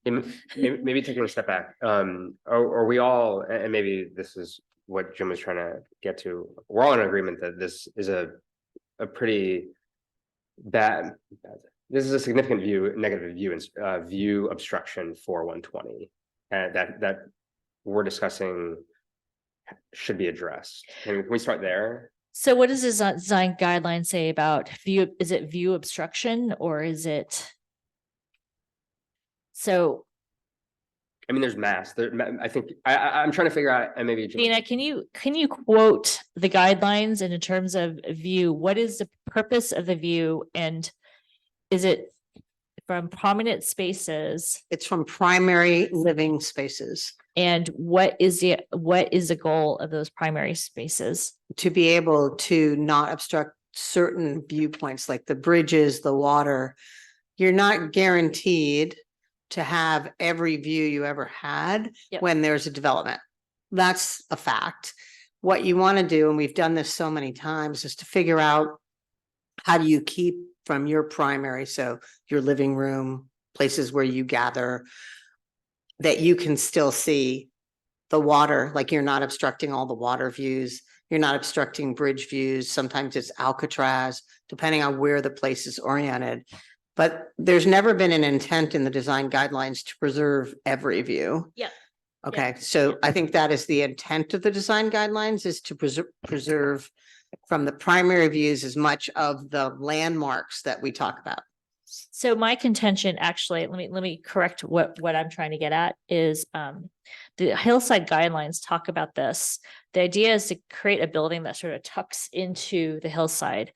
Maybe taking a step back, are we all, and maybe this is what Jim was trying to get to, we're all in agreement that this is a pretty bad, this is a significant negative view obstruction for 120, and that we're discussing should be addressed. Can we start there? So what does the design guideline say about view? Is it view obstruction, or is it? So. I mean, there's mass there. I think I'm trying to figure out, and maybe Dina, can you quote the guidelines, and in terms of view, what is the purpose of the view, and is it from prominent spaces? It's from primary living spaces. And what is the goal of those primary spaces? To be able to not obstruct certain viewpoints like the bridges, the water. You're not guaranteed to have every view you ever had when there's a development. That's a fact. What you want to do, and we've done this so many times, is to figure out how do you keep from your primary, so your living room, places where you gather, that you can still see the water, like you're not obstructing all the water views. You're not obstructing bridge views. Sometimes it's Alcatraz, depending on where the place is oriented. But there's never been an intent in the design guidelines to preserve every view. Yep. Okay, so I think that is the intent of the design guidelines, is to preserve from the primary views as much of the landmarks that we talk about. So my contention, actually, let me correct what I'm trying to get at is, the hillside guidelines talk about this. The idea is to create a building that sort of tucks into the hillside.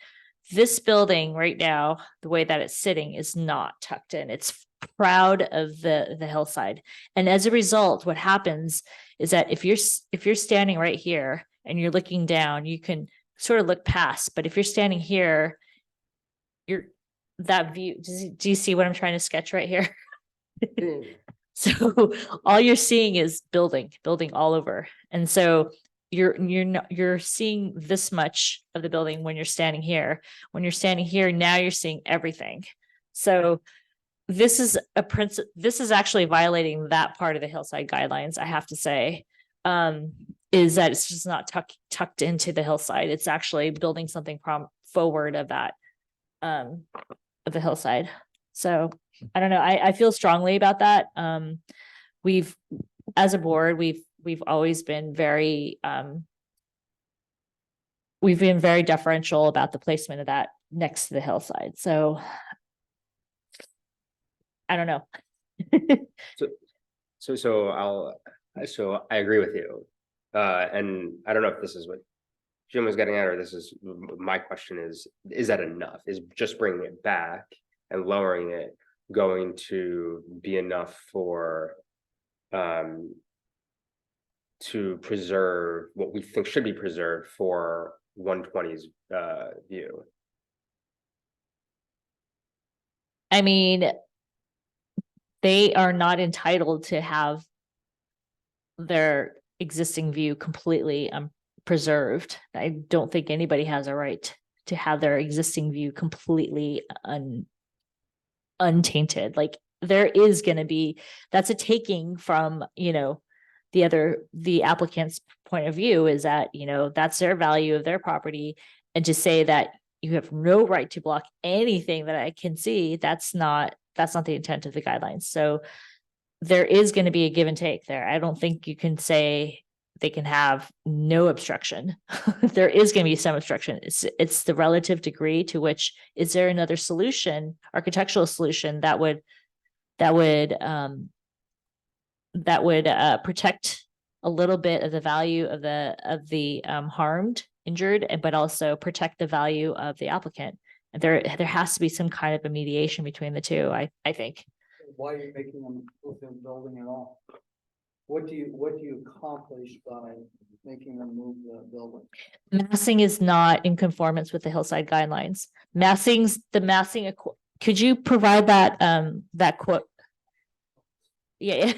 This building right now, the way that it's sitting is not tucked in. It's proud of the hillside. And as a result, what happens is that if you're standing right here and you're looking down, you can sort of look past, but if you're standing here, that view, do you see what I'm trying to sketch right here? So all you're seeing is building all over. And so you're seeing this much of the building when you're standing here. When you're standing here, now you're seeing everything. So this is this is actually violating that part of the hillside guidelines, I have to say. Is that it's just not tucked into the hillside. It's actually building something forward of that, of the hillside. So I don't know. I feel strongly about that. As a board, we've always been very, deferential about the placement of that next to the hillside. So I don't know. So I agree with you. And I don't know if this is what Jim was getting at, or this is my question is that enough? Is just bringing it back and lowering it going to be enough for to preserve what we think should be preserved for 120's view? I mean, they are not entitled to have their existing view completely preserved. I don't think anybody has a right to have their existing view completely untainted. Like there is going to be, that's a taking from, the applicant's point of view is that, that's their value of their property. And to say that you have no right to block anything that I can see, that's not the intent of the guidelines. So there is going to be a give and take there. I don't think you can say they can have no obstruction. There is going to be some obstruction. It's the relative degree to which, is there another solution, architectural solution that would protect a little bit of the value of the harmed, injured, but also protect the value of the applicant. And there has to be some kind of a mediation between the two, I think. Why are you making them move their building at all? What do you accomplish by making them move the building? Massing is not in conformance with the hillside guidelines. Could you provide that quote? Yeah.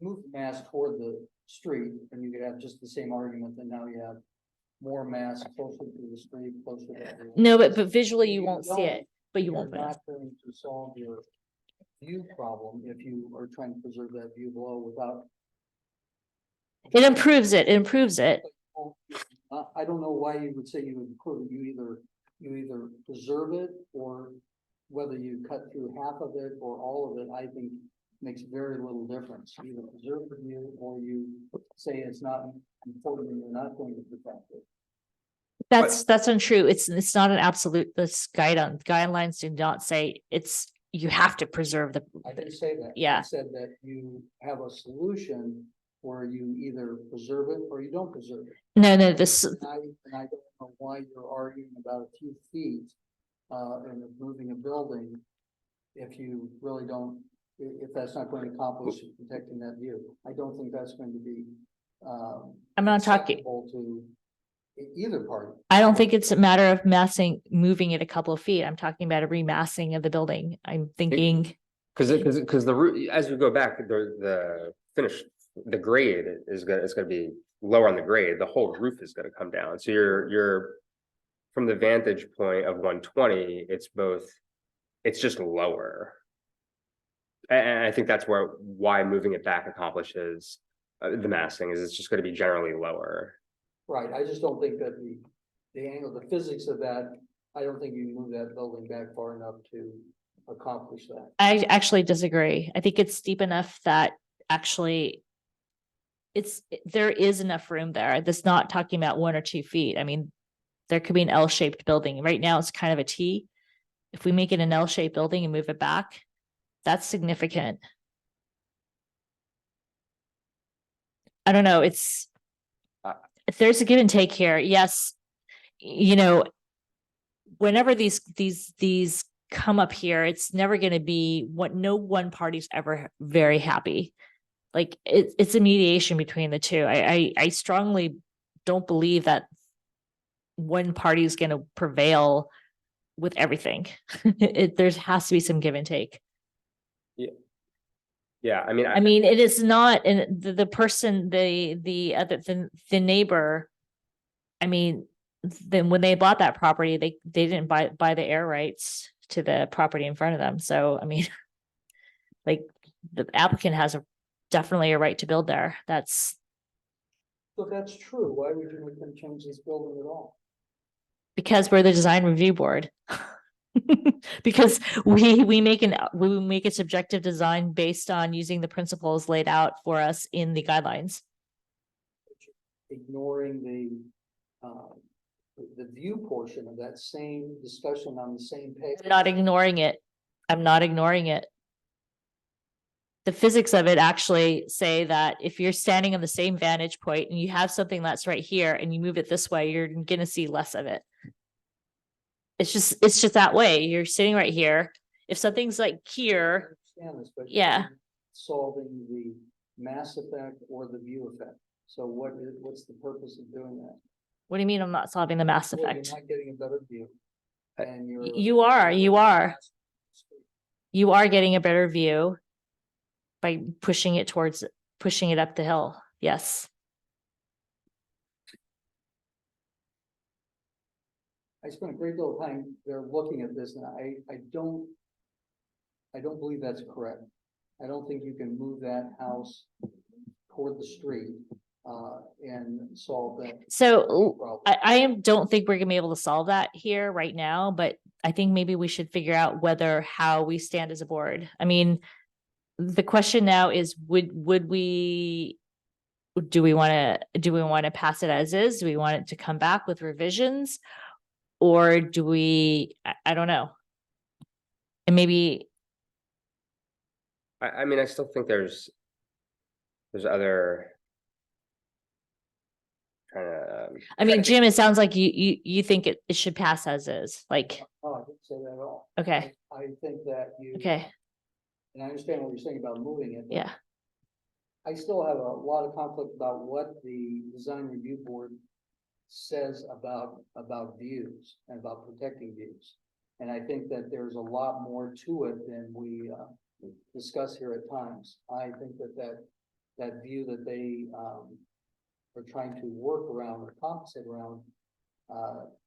Move the mass toward the street and you could have just the same argument that now you have more mass closer to the street, closer to. No, but visually you won't see it, but you won't. You're not going to solve your view problem if you are trying to preserve that view below without. It improves it. I don't know why you would say you would improve it. You either preserve it, or whether you cut through half of it or all of it, I think makes very little difference. Either preserve the view or you say it's not important and you're not going to protect it. That's untrue. It's not an absolute. This guidelines do not say you have to preserve the. I didn't say that. Yeah. I said that you have a solution where you either preserve it or you don't preserve it. No, And I don't know why you're arguing about a few feet and moving a building if you really don't, if that's not going to accomplish protecting that view. I don't think that's going to be I'm not talking acceptable to either party. I don't think it's a matter of moving it a couple of feet. I'm talking about a remassing of the building. I'm thinking. Because the root, as we go back, the grade is gonna be lower on the grade. The whole roof is gonna come down. So you're from the vantage point of 120, it's just lower. And I think that's why moving it back accomplishes the massing, is it's just gonna be generally lower. Right, I just don't think that the angle, the physics of that, I don't think you can move that building back far enough to accomplish that. I actually disagree. I think it's steep enough that actually there is enough room there. That's not talking about 1 or 2 feet. I mean, there could be an L-shaped building. Right now, it's kind of a T. If we make it an L-shaped building and move it back, that's significant. I don't know, if there's a give and take here, yes, you know, whenever these come up here, it's never gonna be no one party's ever very happy. Like, it's a mediation between the two. I strongly don't believe that one party is gonna prevail with everything. There has to be some give and take. Yeah, I mean, I mean, it is not, and the person, the neighbor. I mean, then when they bought that property, they didn't buy the air rights to the property in front of them. So, I mean, like, the applicant has definitely a right to build there. That's So if that's true, why would you make them change this building at all? because we're the design review board. Because we make a subjective design based on using the principles laid out for us in the guidelines. Ignoring the view portion of that same discussion on the same page. I'm not ignoring it. I'm not ignoring it. The physics of it actually say that if you're standing on the same vantage point and you have something that's right here and you move it this way, you're gonna see less of it. It's just that way. You're sitting right here. If something's like here, I understand this, but yeah. you're solving the mass effect or the view effect. So what's the purpose of doing that? What do you mean I'm not solving the mass Well, effect? You're not getting a better view. And you're. You are getting a better view by pushing it up the hill. Yes. I spent a great deal of time there looking at this and I don't believe that's correct. I don't think you can move that house toward the street, and solve that. So problem. I don't think we're gonna be able to solve that here right now, but I think maybe we should figure out how we stand as a board. I mean, the question now is, do we want to pass it as is? Do we want it to come back with revisions? Or do we, I don't know. And maybe, I mean, I still think there's other. Trying to. I mean, Jim, it sounds like you think it should pass as is, like, Oh, I didn't say that at all. okay, I think that okay, and I understand what you're saying about moving it. but yeah. I still have a lot of conflict about what the design review board says about views and about protecting views. And I think that there's a lot more to it than we discuss here at times. I think that view that they are trying to work around or compensate around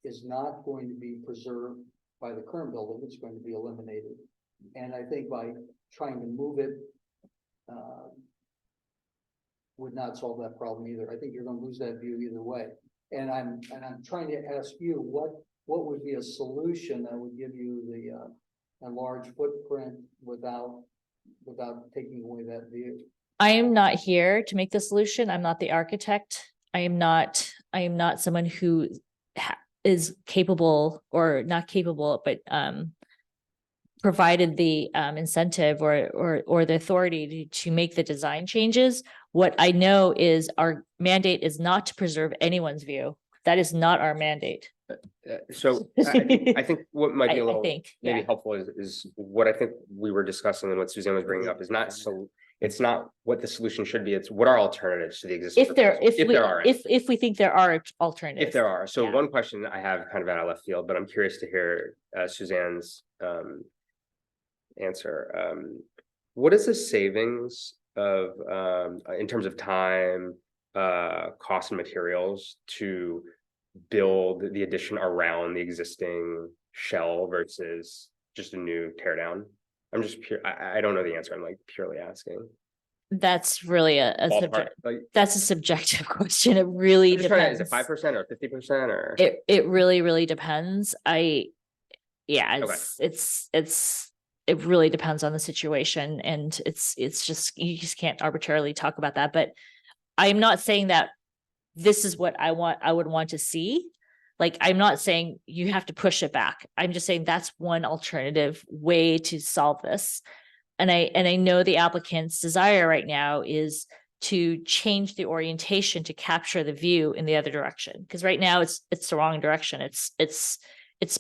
is not going to be preserved by the current building. It's going to be eliminated. And I think by trying to move it would not solve that problem either. I think you're going to lose that view either way. And I'm trying to ask you what would be a solution that would give you a large footprint without taking away that view. I am not here to make the solution. I'm not the architect. I am not someone who is capable or not capable, but provided the incentive or the authority to make the design changes. What I know is our mandate is not to preserve anyone's view. That is not our mandate. So I think what might be a I little think, maybe yeah. helpful is what I think we were discussing and what Suzanne was bringing up is not so. It's not what the solution should be. It's what are alternatives to the existing. If there are, any. if we think there are alternatives. If there are. So Yeah. one question I have kind of out of left field, but I'm curious to hear Suzanne's answer. What is the savings of in terms of time, cost and materials to build the addition around the existing shell versus just a new tear down? I'm just I don't know the answer. I'm like purely asking. That's really a Ballpark, subject, like, that's a subjective question. It really I'm just trying to- depends. Is it 5% or 50% or? It really depends. Yeah, Okay. it really depends on the situation, and it's just, you just can't arbitrarily talk about that. But I'm not saying that this is what I would want to see. Like, I'm not saying you have to push it back. I'm just saying that's one alternative way to solve this. And I know the applicant's desire right now is to change the orientation to capture the view in the other direction. Because right now it's the wrong direction. It's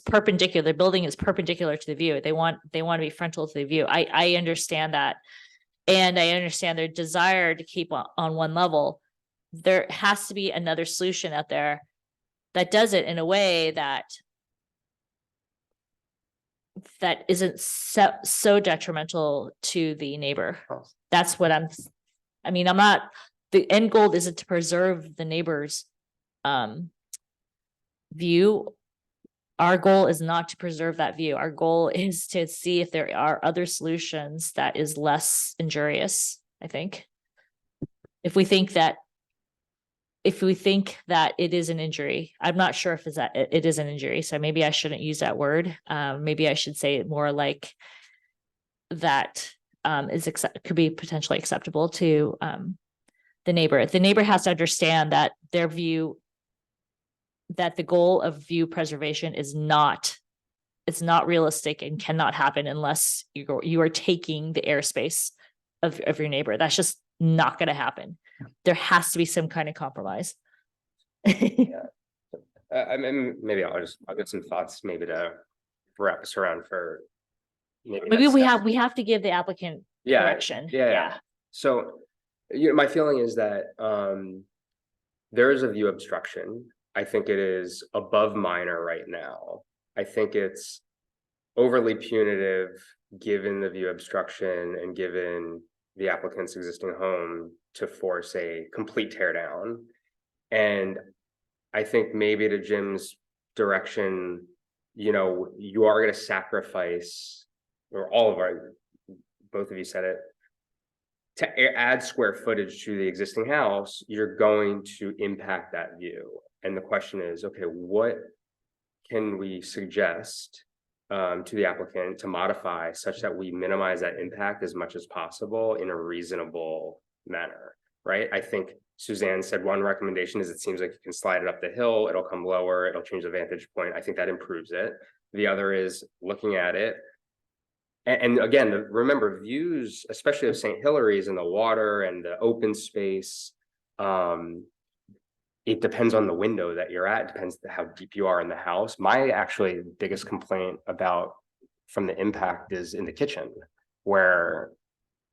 perpendicular. The building is perpendicular to the view. They want to be frontal to the view. I understand that. And I understand their desire to keep on one level. There has to be another solution out there that does it in a way that isn't so detrimental to the neighbor. That's what I'm not, the end goal isn't to preserve the neighbor's view. Our goal is not to preserve that view. Our goal is to see if there are other solutions that is less injurious, I think. If we think that it is an injury, I'm not sure if it is an injury, so maybe I shouldn't use that word. Maybe I should say it more like that could be potentially acceptable to the neighbor. The neighbor has to understand that the goal of view preservation is not realistic and cannot happen unless you are taking the airspace of your neighbor. That's just not going to happen. There has to be some kind of compromise. I mean, maybe I'll get some thoughts maybe to wrap us around for. Maybe we have to give the applicant Yeah, direction. yeah. So, my feeling is that there is a view obstruction. I think it is above minor right now. I think it's overly punitive, given the view obstruction and given the applicant's existing home, to force a complete tear down. And I think maybe to Jim's direction, you are going to sacrifice, or both of you said it, to add square footage to the existing house, you're going to impact that view. And the question is, okay, what can we suggest to the applicant to modify such that we minimize that impact as much as possible in a reasonable manner, right? I think Suzanne said one recommendation is, it seems like you can slide it up the hill, it'll come lower, it'll change the vantage point. I think that improves it. The other is looking at it. And again, remember, views, especially of St. Hilary's and the water and the open space, it depends on the window that you're at. It depends how deep you are in the house. My actually biggest complaint from the impact is in the kitchen, where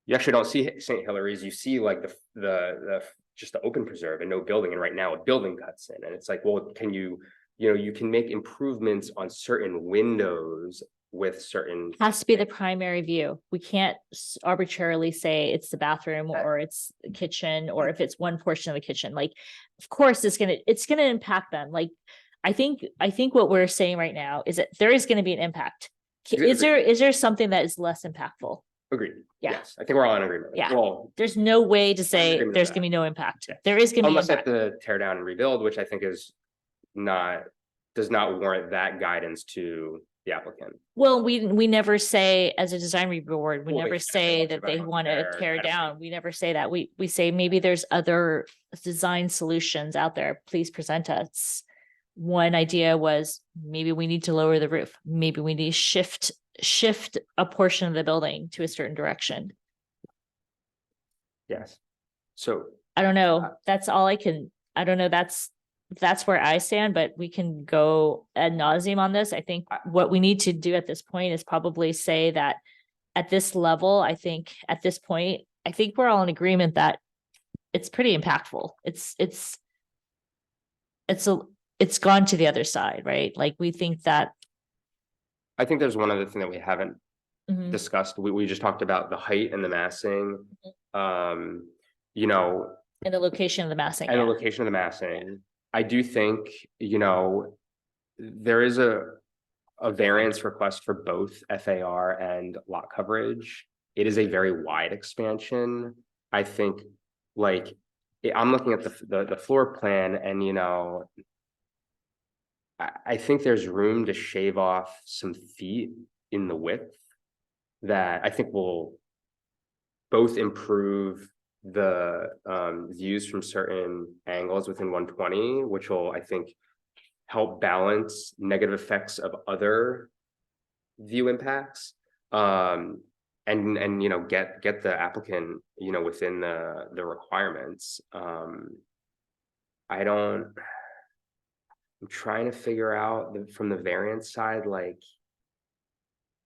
you actually don't see St. Hilary's. You see like just the open preserve and no building. And right now a building cuts in, and it's like, well, can you can make improvements on certain windows with certain. Has to be the primary view. We can't arbitrarily say it's the bathroom or it's the kitchen, or if it's one portion of the kitchen. Like, of course it's gonna impact them. Like, I think what we're saying right now is that there is gonna be an impact. Is there something that is less impactful? Agreed. Yeah. Yes, I think we're all in agreement. Yeah. Well, There's no way to say agreement with there's that. gonna be no impact. There is gonna be unless they have impact. to tear down and rebuild, which I think does not warrant that guidance to the applicant. Well, we never say, as a design review board, we Well, never exactly. say Once that you've they got want to there, tear I don't down. We never say that. We say maybe there's other design solutions out there. Please present us. One idea was maybe we need to lower the roof. Maybe we need to shift a portion of the building to a certain direction. Yes. So I don't know. That's all I don't know. That's where I stand, but we can go ad nauseum on this. I think what we need to do at this point is probably say that at this level, I think at this point, I think we're all in agreement that it's pretty impactful. It's gone to the other side, right? Like, we think that. I think there's one other thing that we haven't Mhm. discussed. We just talked about the height and the massing. And the location of the massing. And the yeah. location of the massing. I do think, there is a variance request for both FAR and lot coverage. It is a very wide expansion. I think like, I'm looking at the floor plan and, you know, I think there's room to shave off some feet in the width that I think will both improve the views from certain angles within 120, which will, I think, help balance negative effects of other view impacts. And you know, get the applicant, you know, within the requirements. I'm trying to figure out from the variance side, like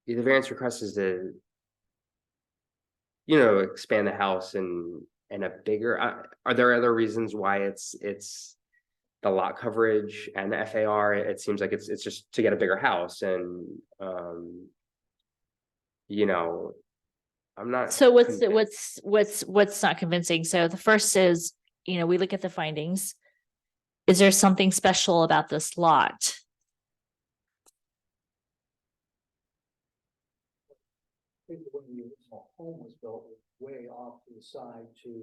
the variance request is to, you know, expand the house and a bigger, are there other reasons why it's the lot coverage and the FAR? It seems like it's just to get a bigger house and, you know, I'm not. So what's convinced. what's not convincing? So the first is, you know, we look at the findings. Is there something special about this lot? I think when the original home was built, it was way off to the side to,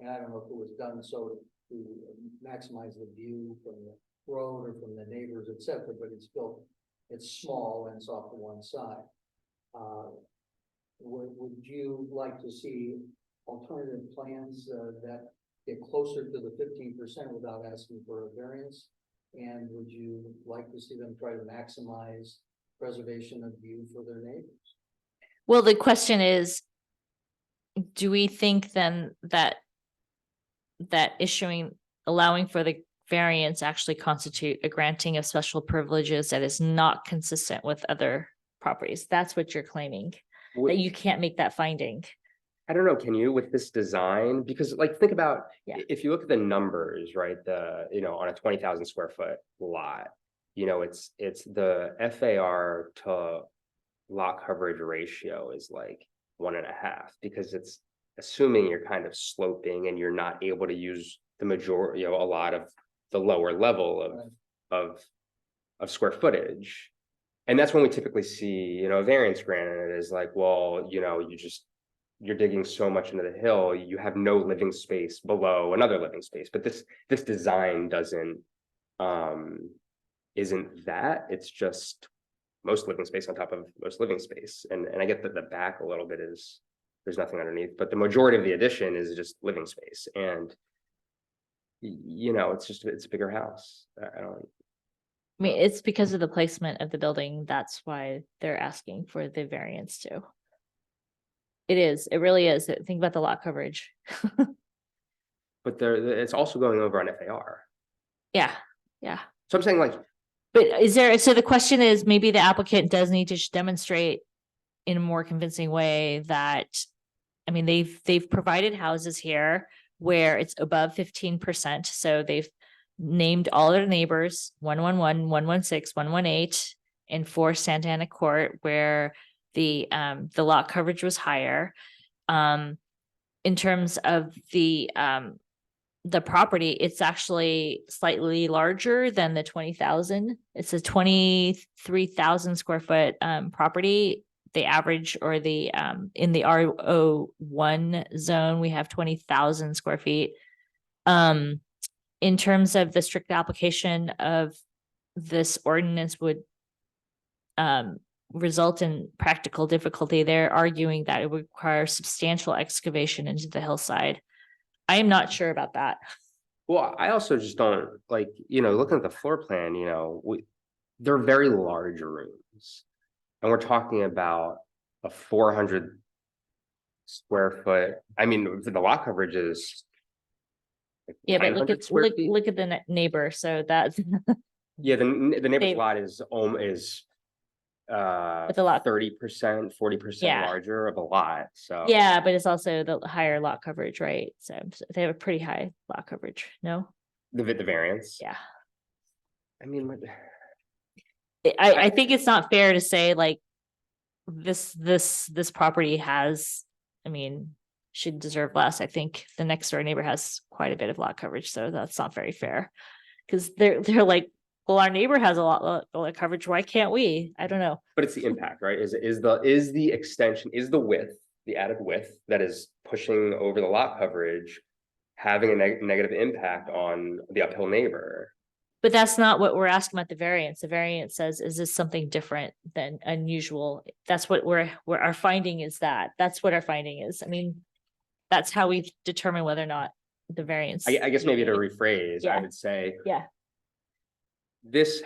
and I don't know if it was done so to maximize the view from the road or from the neighbors, et cetera, but it's built, it's small and it's off to one side. Would you like to see alternative plans that get closer to the 15% without asking for a variance? And would you like to see them try to maximize preservation of view for their neighbors? Well, the question is, do we think then that allowing for the variance actually constitute a granting of special privileges that is not consistent with other properties? That's what you're claiming, that you can't make that finding. I don't know, can you with this design? Because like, think about, Yeah. if you look at the numbers, right, you know, on a 20,000 square foot lot, you know, it's the FAR to lot coverage ratio is like 1.5, because it's assuming you're kind of sloping and you're not able to use the majority, you know, a lot of the lower level of square footage. And that's when we typically see, you know, a variance granted. It is like, well, you know, you're digging so much into the hill, you have no living space below another living space. But this design doesn't, isn't that, it's just most living space on top of most living space. And I get that the back a little bit is, there's nothing underneath, but the majority of the addition is just living space. And you know, it's a bigger house. I mean, it's because of the placement of the building. That's why they're asking for the variance too. It really is. Think about the lot coverage. But it's also going over on FAR. Yeah, yeah. So I'm saying like, But so the question is, maybe the applicant does need to demonstrate in a more convincing way that, I mean, they've provided houses here where it's above 15%. So they've named all their neighbors, 111, 116, 118, and 4 Santa Ana Court, where the lot coverage was higher. In terms of the property, it's actually slightly larger than the 20,000. It's a 23,000 square foot property. The average, or the in the R01 zone, we have 20,000 square feet. In terms of the strict application of this ordinance would result in practical difficulty, they're arguing that it would require substantial excavation into the hillside. I am not sure about that. well, I also just don't like, you know, looking at the floor plan, you know, they're very large rooms. And we're talking about a 400 square foot. I mean, the lot coverage is. Like Yeah, but 900 square feet. look at the neighbor. So that's Yeah, the neighbor's They- lot is With a lot. 30%, 40% Yeah. larger of a lot, so. yeah, but it's also the higher lot coverage, right? So they have a pretty high lot coverage. No, The variance. yeah. I mean, I think it's not fair to say like this property has, I mean, should deserve less. I think the next door neighbor has quite a bit of lot coverage, so that's not very fair. Because they're like, well, our neighbor has a lot of coverage. Why can't we? I don't know. but it's the impact, right? Is the extension, is the width the added width that is pushing over the lot coverage, having a negative impact on the uphill neighbor. But that's not what we're asking about the variance. The variance says, is this something different than unusual? That's what our finding is that. That's what our finding is. I mean, that's how we determine whether or not the variance. I guess maybe to rephrase, I Yeah. would say Yeah, this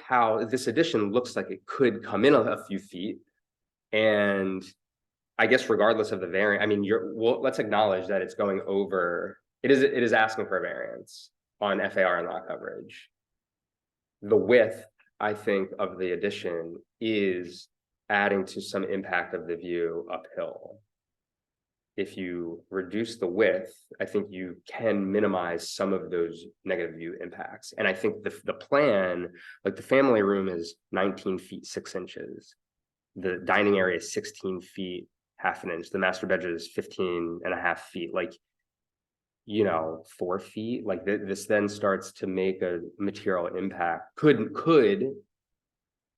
addition looks like it could come in a few feet. And I guess regardless of the variant, I mean, let's acknowledge that it's going over, it is asking for a variance on FAR and lot coverage. The width, I think, of the addition is adding to some impact of the view uphill. If you reduce the width, I think you can minimize some of those negative view impacts. And I think the plan, like the family room is 19 feet 6 inches. The dining area is 16 feet 1/2 an inch. The master bedroom is 15.5 feet. Like, 4 feet, like this then starts to make a material impact. Could,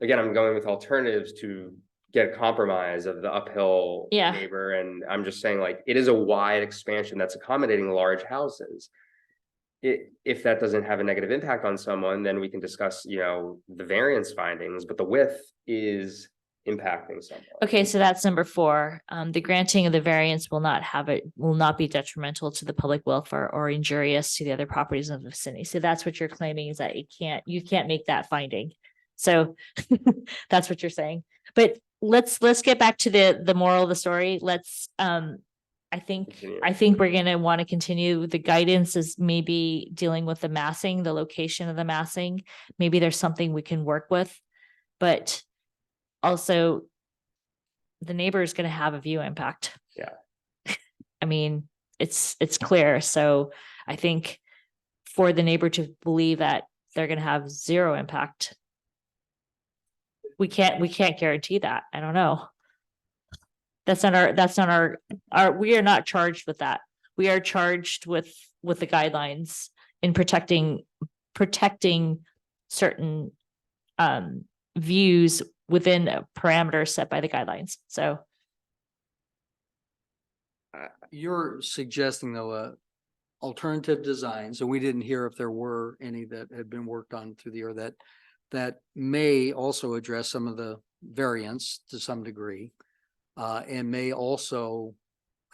again, I'm going with alternatives to get a compromise of the uphill Yeah. neighbor. And I'm just saying, like, it is a wide expansion that's accommodating large houses. If that doesn't have a negative impact on someone, then we can discuss, the variance findings, but the width is impacting someone. okay, so that's number 4. The granting of the variance will not be detrimental to the public welfare or injurious to the other properties in the vicinity. So that's what you're claiming, is that you can't make that finding. So that's what you're saying. But let's get back to the moral of the story. I think we're gonna want to continue. The guidance is maybe dealing with the massing, the location of the massing. Maybe there's something we can work with, but also the neighbor is going to have a view impact. Yeah. I mean, it's clear. So I think for the neighbor to believe that they're going to have zero impact, we can't guarantee that. I don't know. That's not our, we are not charged with that. We are charged with the guidelines in protecting certain views within a parameter set by the guidelines. So You're suggesting though, alternative design, so we didn't hear if there were any that had been worked on through the year that may also address some of the variance to some degree. And may also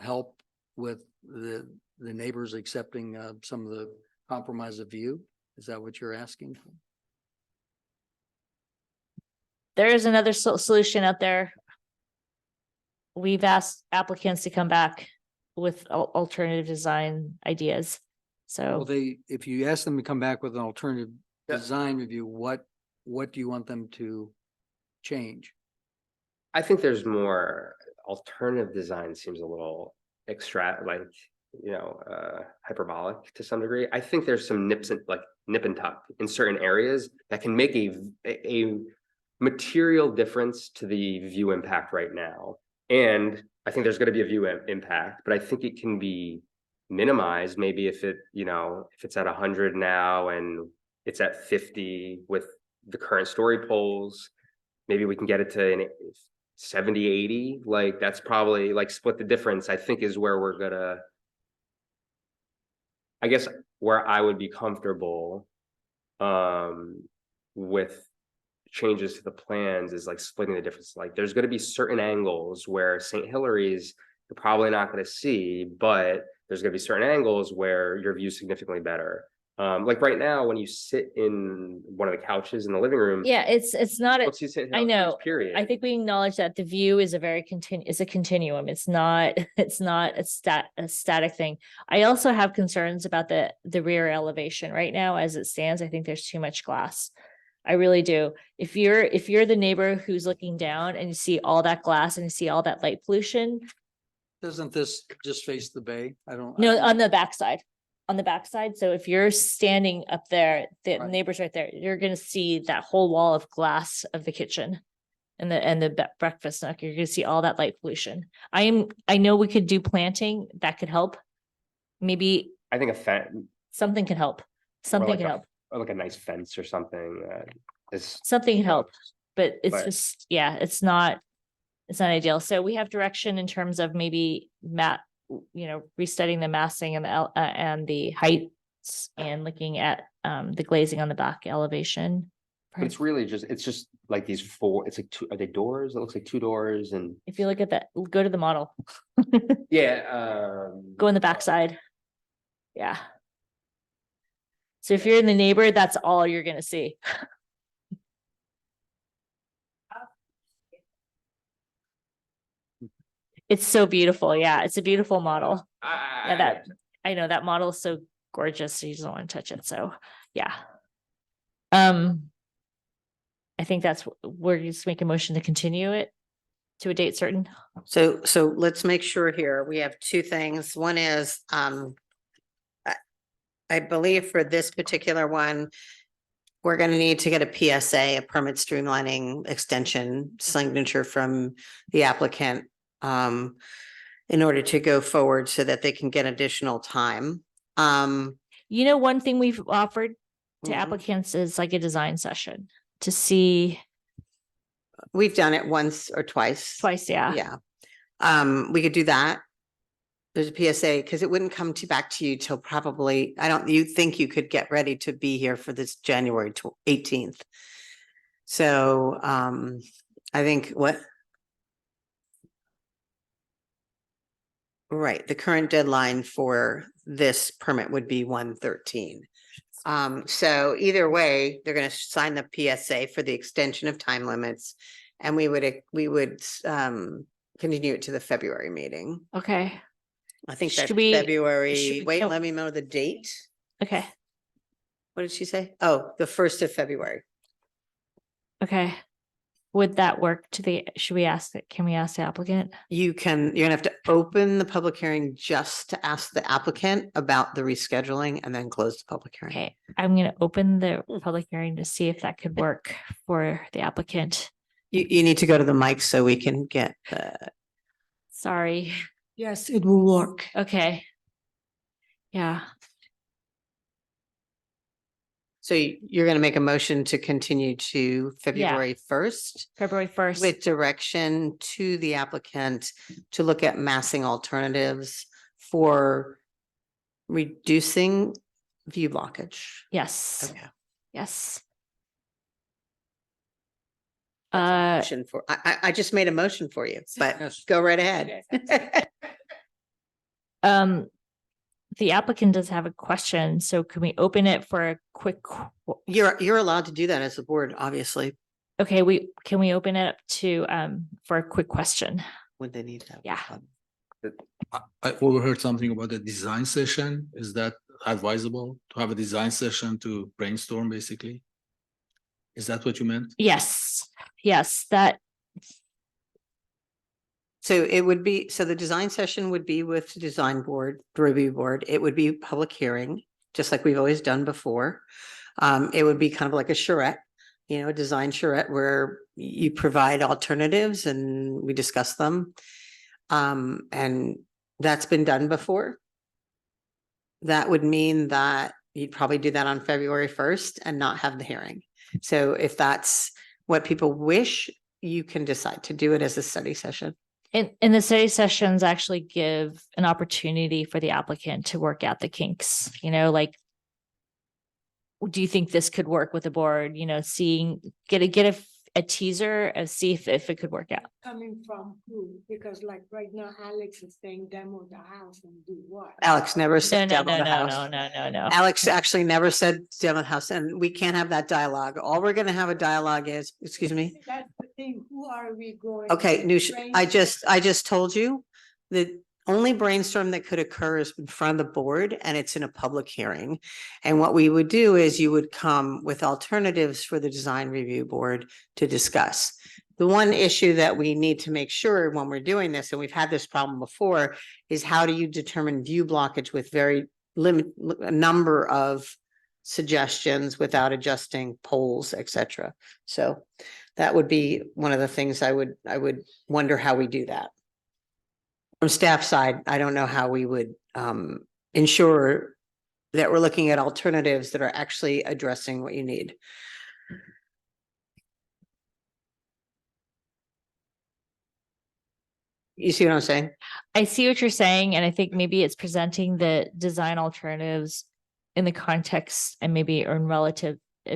help with the neighbors accepting some of the compromise of view. Is that what you're asking? there is another solution out there. We've asked applicants to come back with alternative design ideas. Well, So if you ask them to come back with an alternative Yeah. design review, what do you want them to change? I think there's more alternative design seems a little hyperbolic to some degree. I think there's some nip and tuck in certain areas that can make a material difference to the view impact right now. And I think there's going to be a view impact, but I think it can be minimized. Maybe if it's at 100 now and it's at 50 with the current story poles, maybe we can get it to 70, 80. Like that's probably like split the difference, I think, is where we're gonna, I guess, where I would be comfortable with changes to the plans is like splitting the difference. Like there's going to be certain angles where St. Hilary's you're probably not going to see, but there's going to be certain angles where your view is significantly better. Like right now, when you sit in one of the couches in the living room, yeah, it's not, looks you St. I Hilary's, know. period. I think we acknowledge that the view is a continuum. It's not a static thing. I also have concerns about the rear elevation right now as it stands. I think there's too much glass. I really do. If you're the neighbor who's looking down and you see all that glass and you see all that light pollution, Doesn't this just face the bay? no, on the backside. On the backside. So if you're standing up there, the Right. neighbor's right there, you're gonna see that whole wall of glass of the kitchen and the breakfast nook. You're gonna see all that light pollution. I know we could do planting that could help. Maybe I think a fence, something can help. Something like can a- help. or like a nice fence or something that is. Something can help, but it's But- just, yeah, it's not. it's not ideal. So we have direction in terms of maybe restudying the massing and and the heights and looking at the glazing on the back elevation. But it's really just, it's just like these four, it's like two, are they doors? It looks like two doors and. If you look at that, go to the model, Yeah, go in the backside. Yeah. So if you're in the neighbor, that's all you're gonna see. It's so beautiful. Yeah, it's a beautiful model. Yeah, I know that model is so gorgeous. So you just don't want to touch it. So yeah. I think we're just making a motion to continue it to a date certain. So let's make sure here, we have two things. One is, I believe for this particular one, we're gonna need to get a PSA, a permit streamlining extension signature from the applicant in order to go forward so that they can get additional time. One thing we've offered to Mhm. applicants is like a design session to see We've done it once or twice. twice. Yeah. Yeah. We could do that. There's a PSA, because it wouldn't come back to you till probably, you think you could get ready to be here for this January 18th. So, I think right, the current deadline for this permit would be 1/13. So either way, they're gonna sign the PSA for the extension of time limits. And we would continue it to the February meeting. Okay. I think Should that's we- February, should we- wait, no. let me know the date. Okay. What did she say? Oh, the 1st of February. Okay. Would that work should we ask that? Can we ask the applicant? You're gonna have to open the public hearing just to ask the applicant about the rescheduling and then close the public hearing. Okay. I'm going to open the public hearing to see if that could work for the applicant. You need to go to the mic so we can get the, Sorry. Yes, it will work. Okay. Yeah. so you're gonna make a motion to continue to February 1st February 1st. with direction to the applicant to look at massing alternatives for reducing view blockage. Yes. Okay. Yes. Motion for, I just made a motion for you, but Yes. go right ahead. The applicant does have a question, so can we open it for a quick? You're allowed to do that as a board, obviously, Okay, can we open it up to for a quick question? when they need that. Yeah. I overheard something about the design session. Is that advisable to have a design session to brainstorm, basically? Is that what you meant? Yes, that So it would be, so the design session would be with the design board, the review board. It would be public hearing, just like we've always done before. It would be kind of like a charrette, a design charrette where you provide alternatives and we discuss them. And that's been done before. That would mean that you'd probably do that on February 1st and not have the hearing. So if that's what people wish, you can decide to do it as a study session. and the study sessions actually give an opportunity for the applicant to work out the kinks, like, do you think this could work with the board? Get a teaser and see if it could work out. Coming from who? Because like right now, Alex is saying demo the house and do what? Alex never No, said no, demo no, the no, house. no. Alex actually never said demo the house, and we can't have that dialogue. All we're gonna have a dialogue is, excuse me. That's the thing, who are we going? Okay, to Noosh, I brainstorm? just told you the only brainstorm that could occur is in front of the board and it's in a public hearing. And what we would do is you would come with alternatives for the design review board to discuss. The one issue that we need to make sure when we're doing this, and we've had this problem before, is how do you determine view blockage with very a number of suggestions without adjusting poles, et cetera. So that would be one of the things I would wonder how we do that. From staff side, I don't know how we would ensure that we're looking at alternatives that are actually addressing what you need. You see what I'm saying? I see what you're saying, and I think maybe it's presenting the design alternatives in the context and maybe in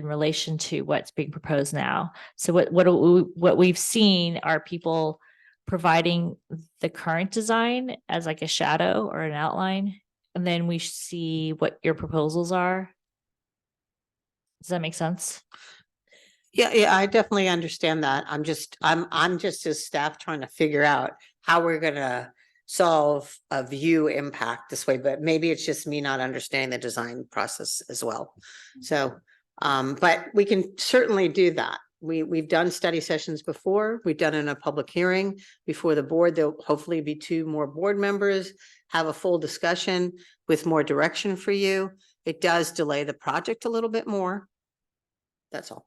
relation to what's being proposed now. So what we've seen are people providing the current design as like a shadow or an outline, and then we see what your proposals are. Does that make sense? Yeah, I definitely understand that. I'm just as staff trying to figure out how we're gonna solve a view impact this way, but maybe it's just me not understanding the design process as well. So, but we can certainly do that. We've done study sessions before. We've done it in a public hearing before the board. There'll hopefully be 2 more board members, have a full discussion with more direction for you. It does delay the project a little bit more. That's all.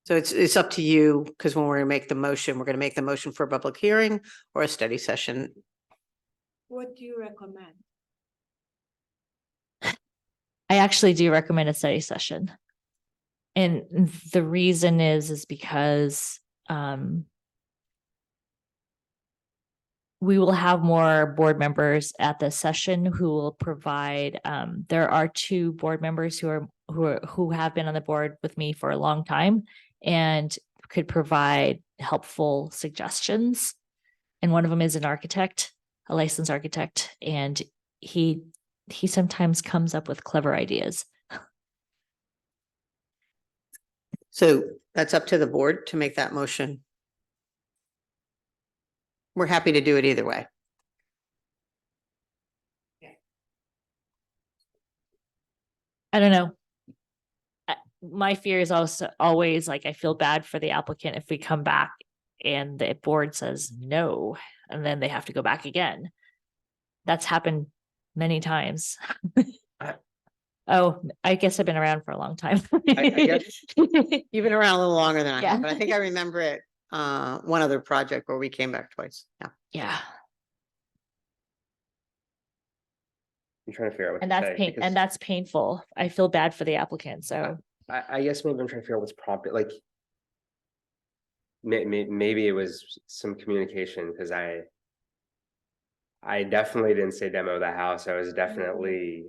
So it's up to you, because when we're gonna make the motion, we're gonna make the motion for a public hearing or a study session. What do you recommend? I actually do recommend a study session. And the reason is because we will have more board members at the session who will provide, there are 2 board members who have been on the board with me for a long time and could provide helpful suggestions. And one of them is an architect, a licensed architect, and he sometimes comes up with clever ideas. So that's up to the board to make that motion. We're happy to do it either way. I don't know. My fear is also always like, I feel bad for the applicant if we come back and the board says no, and then they have to go back again. That's happened many times. Oh, I guess I've been around for a long time. I guess- You've been around a little longer than I Yeah. have, but I think I remember it, one other project where we came back twice. Yeah. Yeah, I'm trying to figure out what and to that's say, because that's painful. I feel bad for the applicant, so. I guess maybe I'm trying to figure out what's prompted, like. Maybe it was some communication, because I definitely didn't say demo the house. I was definitely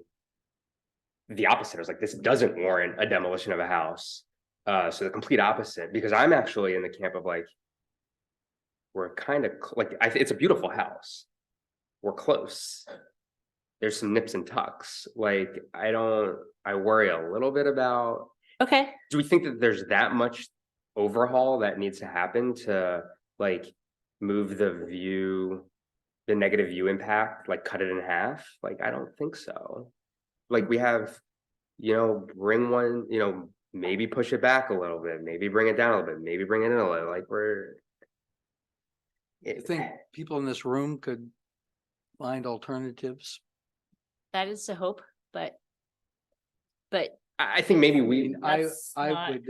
the opposite. I was like, this doesn't warrant a demolition of a house. So the complete opposite, because I'm actually in the camp of like, we're kind of like, it's a beautiful house. We're close. There's some nips and tucks. Like, I worry a little bit about, Okay, do we think that there's that much overhaul that needs to happen to like move the negative view impact, like cut it in half? Like, I don't think so. Like, we have, bring one, maybe push it back a little bit, maybe bring it down a little bit, maybe bring it in a little, like I think people in this room could find alternatives. that is the hope, but I think maybe we, That's I not- would,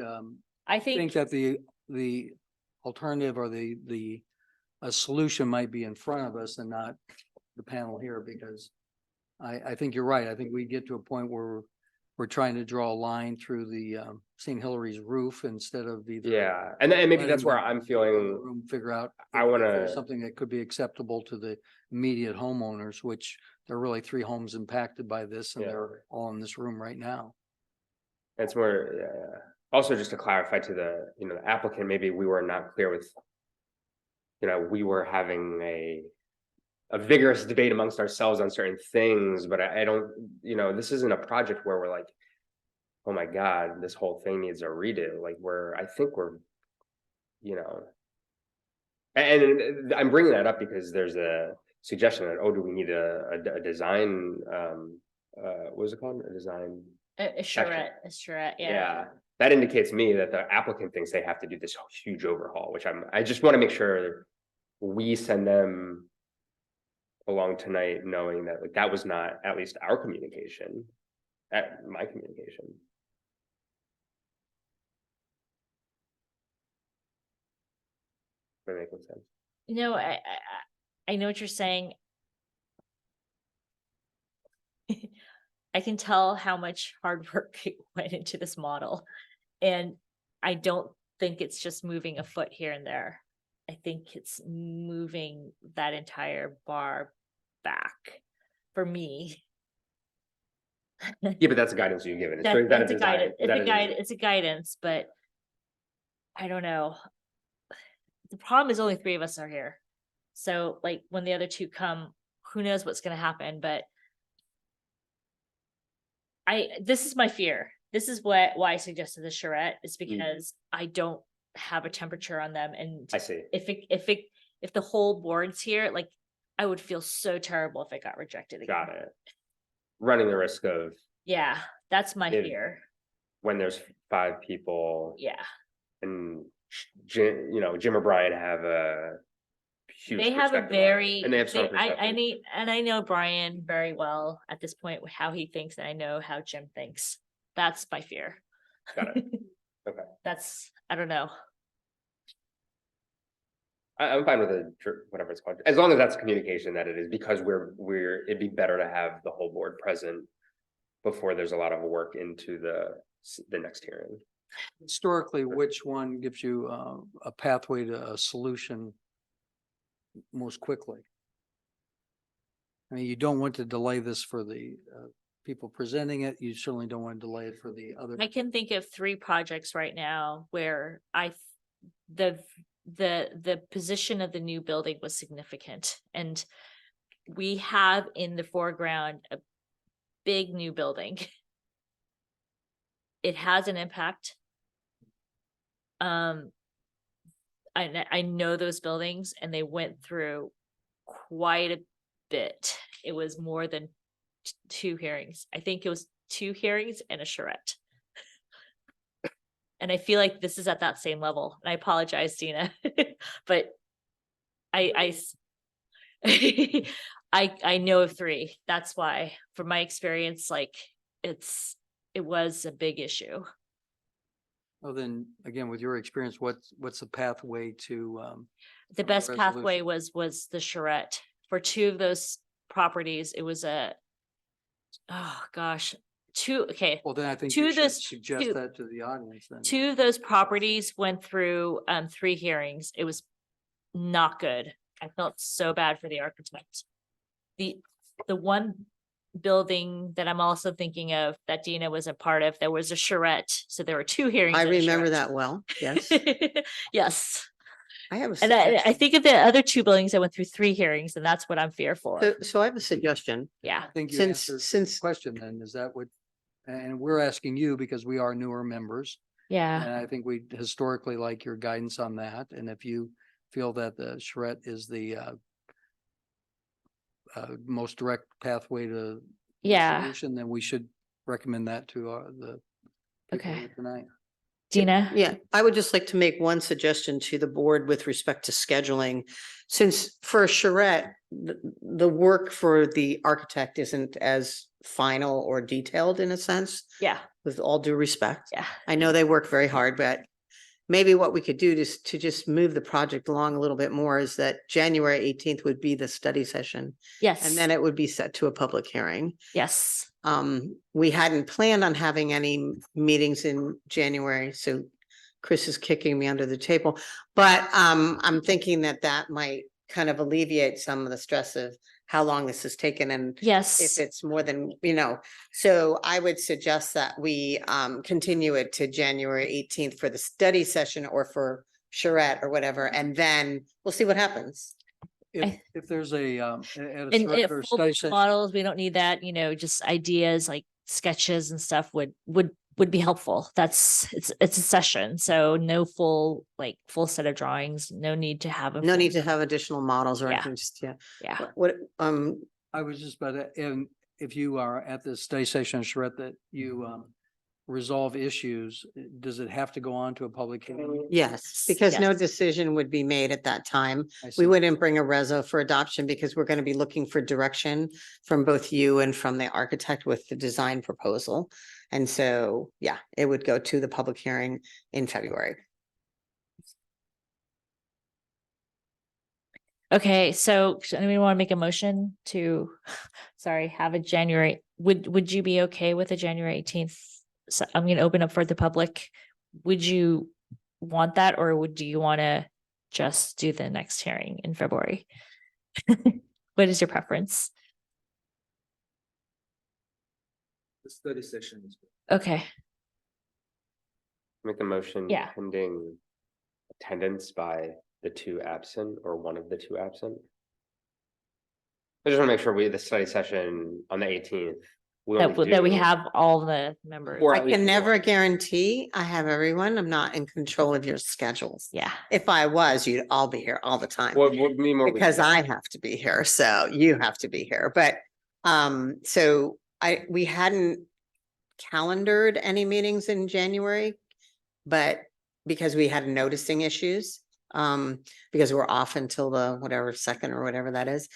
I think think, that the alternative or a solution might be in front of us and not the panel here, because I think you're right. I think we get to a point where we're trying to draw a line through the St. Hilary's roof instead of the. yeah, and maybe letting that's where the- I'm the feeling, room Figure out. I if wanna- there's something that could be acceptable to the immediate homeowners, which there are really 3 homes impacted by this, and Yeah. they're all in this room right now. it's more, also just to clarify to the applicant, maybe we were not clear with, we were having a vigorous debate amongst ourselves on certain things, but I don't, this isn't a project where we're like, oh my God, this whole thing needs a redo. Like, I think we're, and I'm bringing that up because there's a suggestion that, do we need a design, what was it called? A design. a charrette, Yeah, that indicates to me that the applicant thinks they have to do this huge overhaul, which I just want to make sure we send them along tonight, knowing that like that was not at least our communication, my communication. That makes sense. I know what you're saying. I can tell how much hard work went into this model. And I don't think it's just moving a foot here and there. I think it's moving that entire bar back for me. Yeah, but that's a guidance you can give it. That's a design- guidance, that is- it's a guidance, but I don't know. The problem is only three of us are here. So like when the other two come, who knows what's gonna happen, but this is my fear. This is why I suggested the charrette is because I don't have a temperature on them, and I see. if the whole board's here, like I would feel so terrible if it got rejected again. Got it. Running the risk of Yeah, that's my If- fear. when there's 5 people Yeah. and Jim or Brian have a huge They have a perspective on it, very, and they have some I perspective. need, and I know Brian very well at this point, how he thinks, and I know how Jim thinks. That's my fear. Got it. Okay. That's, I don't know. I'm fine with whatever it's called, as long as that's communication that it is, because it'd be better to have the whole board present before there's a lot of work into the next hearing. Historically, which one gives you a pathway to a solution most quickly? I mean, you don't want to delay this for the people presenting it. You certainly don't want to delay it for the other. I can think of 3 projects right now where the position of the new building was significant, and we have in the foreground a big new building. It has an impact. I know those buildings, and they went through quite a bit. It was more than 2 hearings. I think it was 2 hearings and a charrette. And I feel like this is at that same level. And I apologize, Dina, but I know of 3. That's why, from my experience, like it was a big issue. Well, then, again, with your experience, what's the pathway to The best pathway resolution? was the charrette. For 2 of those properties, it was oh gosh, 2, okay. Well, then I think Two you of should those- suggest two- that to the audience then. 2 of those properties went through 3 hearings. It was not good. I felt so bad for the architect. The one building that I'm also thinking of that Dina was a part of, there was a charrette. So there were 2 hearings. I and a remember charrette. that well, yes. Yes. I have a. And I suggestion. think of the other 2 buildings that went through 3 hearings, and that's what I'm fearful So, of. so I have a suggestion. Yeah. I think you Since, answered the since, question then, is that what, and we're asking you because we are newer members. Yeah. And I think we historically like your guidance on that. And if you feel that the charrette is the most direct pathway to Yeah. solution, then we should recommend that to the people Okay. here tonight. Dina? yeah, I would just like to make one suggestion to the board with respect to scheduling. Since for a charrette, the work for the architect isn't as final or detailed in a sense, Yeah. with all due respect. Yeah. I know they work very hard, but maybe what we could do to just move the project along a little bit more is that January 18th would be the study session. Yes. And then it would be set to a public hearing. Yes. We hadn't planned on having any meetings in January, so Chris is kicking me under the table. But I'm thinking that might kind of alleviate some of the stress of how long this has taken and Yes. if it's more than, so I would suggest that we continue it to January 18th for the study session or for charrette or whatever, and then we'll see what happens. If there's a, at a And select or full study session, models, we don't need that, just ideas like sketches and stuff would be helpful. It's a session, so no full set of drawings, no need to have No need to have additional models or Yeah. anything, just, yeah. Yeah. What, I was just about to, and if you are at the study session, charrette, that you resolve issues, does it have to go on to a public hearing? yes, because no Yes. decision would be made at that time. I We see. wouldn't bring a reso for adoption because we're going to be looking for direction from both you and from the architect with the design proposal. And so, yeah, it would go to the public hearing in February. Okay, so does anyone want to make a motion to, sorry, have a January, would you be okay with a January 18th? So I'm gonna open up for the public. Would you want that, or do you want to just do the next hearing in February? What is your preference? The study session is. Okay, Make a motion. Yeah. Pending attendance by the two absent or one of the two absent. I just want to make sure the study session on the 18th. that we have all the members. Or I at least can never one. guarantee I have everyone. I'm not in control of your schedules. Yeah, If I was, you'd all be here all the time. What would be more? Because I have to be here, so you have to be here, but, so we hadn't calendared any meetings in January, but because we had noticing issues, because we're off until the whatever second or whatever that is.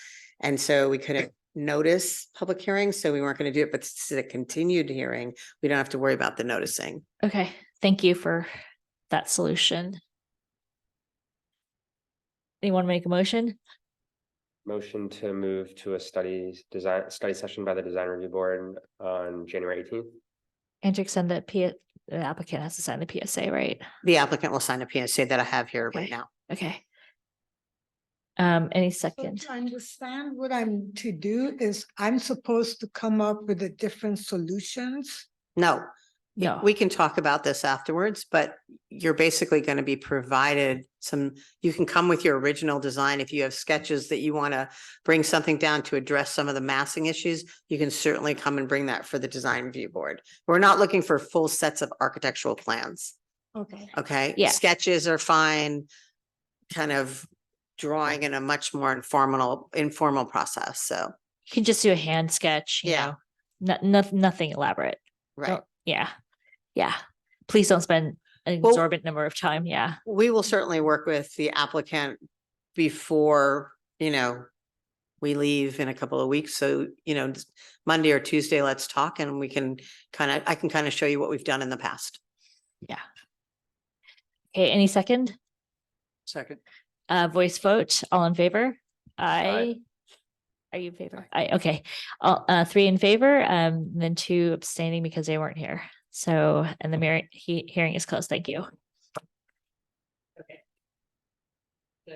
And so we couldn't notice public hearings, so we weren't gonna do it, but it's a continued hearing. We don't have to worry about the noticing. okay, thank you for that solution. Anyone make a motion? Motion to move to a study session by the design review board on January 18th. And to extend the applicant has to sign the PSA, right? The applicant will sign a PSA that I have here right Okay. now. Okay. Any So second? to understand what I'm to do is I'm supposed to come up with the different solutions. No, No. we can talk about this afterwards, but you're basically going to be provided you can come with your original design. If you have sketches that you want to bring something down to address some of the massing issues, you can certainly come and bring that for the design review board. We're not looking for full sets of architectural plans. Okay. Okay? Yeah. Sketches are fine, kind of drawing in a much more informal process. So, You can just do a hand sketch, you Yeah. know, nothing elaborate. right. Don't- Yeah, yeah. Please don't spend an Well- exorbitant number of time. Yeah, We will certainly work with the applicant before, we leave in a couple of weeks. So, Monday or Tuesday, let's talk and we can I can kind of show you what we've done in the past. yeah. Okay, any second? Second. Voice vote, all in favor? Aye. Are you in favor? Okay. All, 3 in favor, then 2 abstaining because they weren't here. So, and the hearing is closed. Thank you. So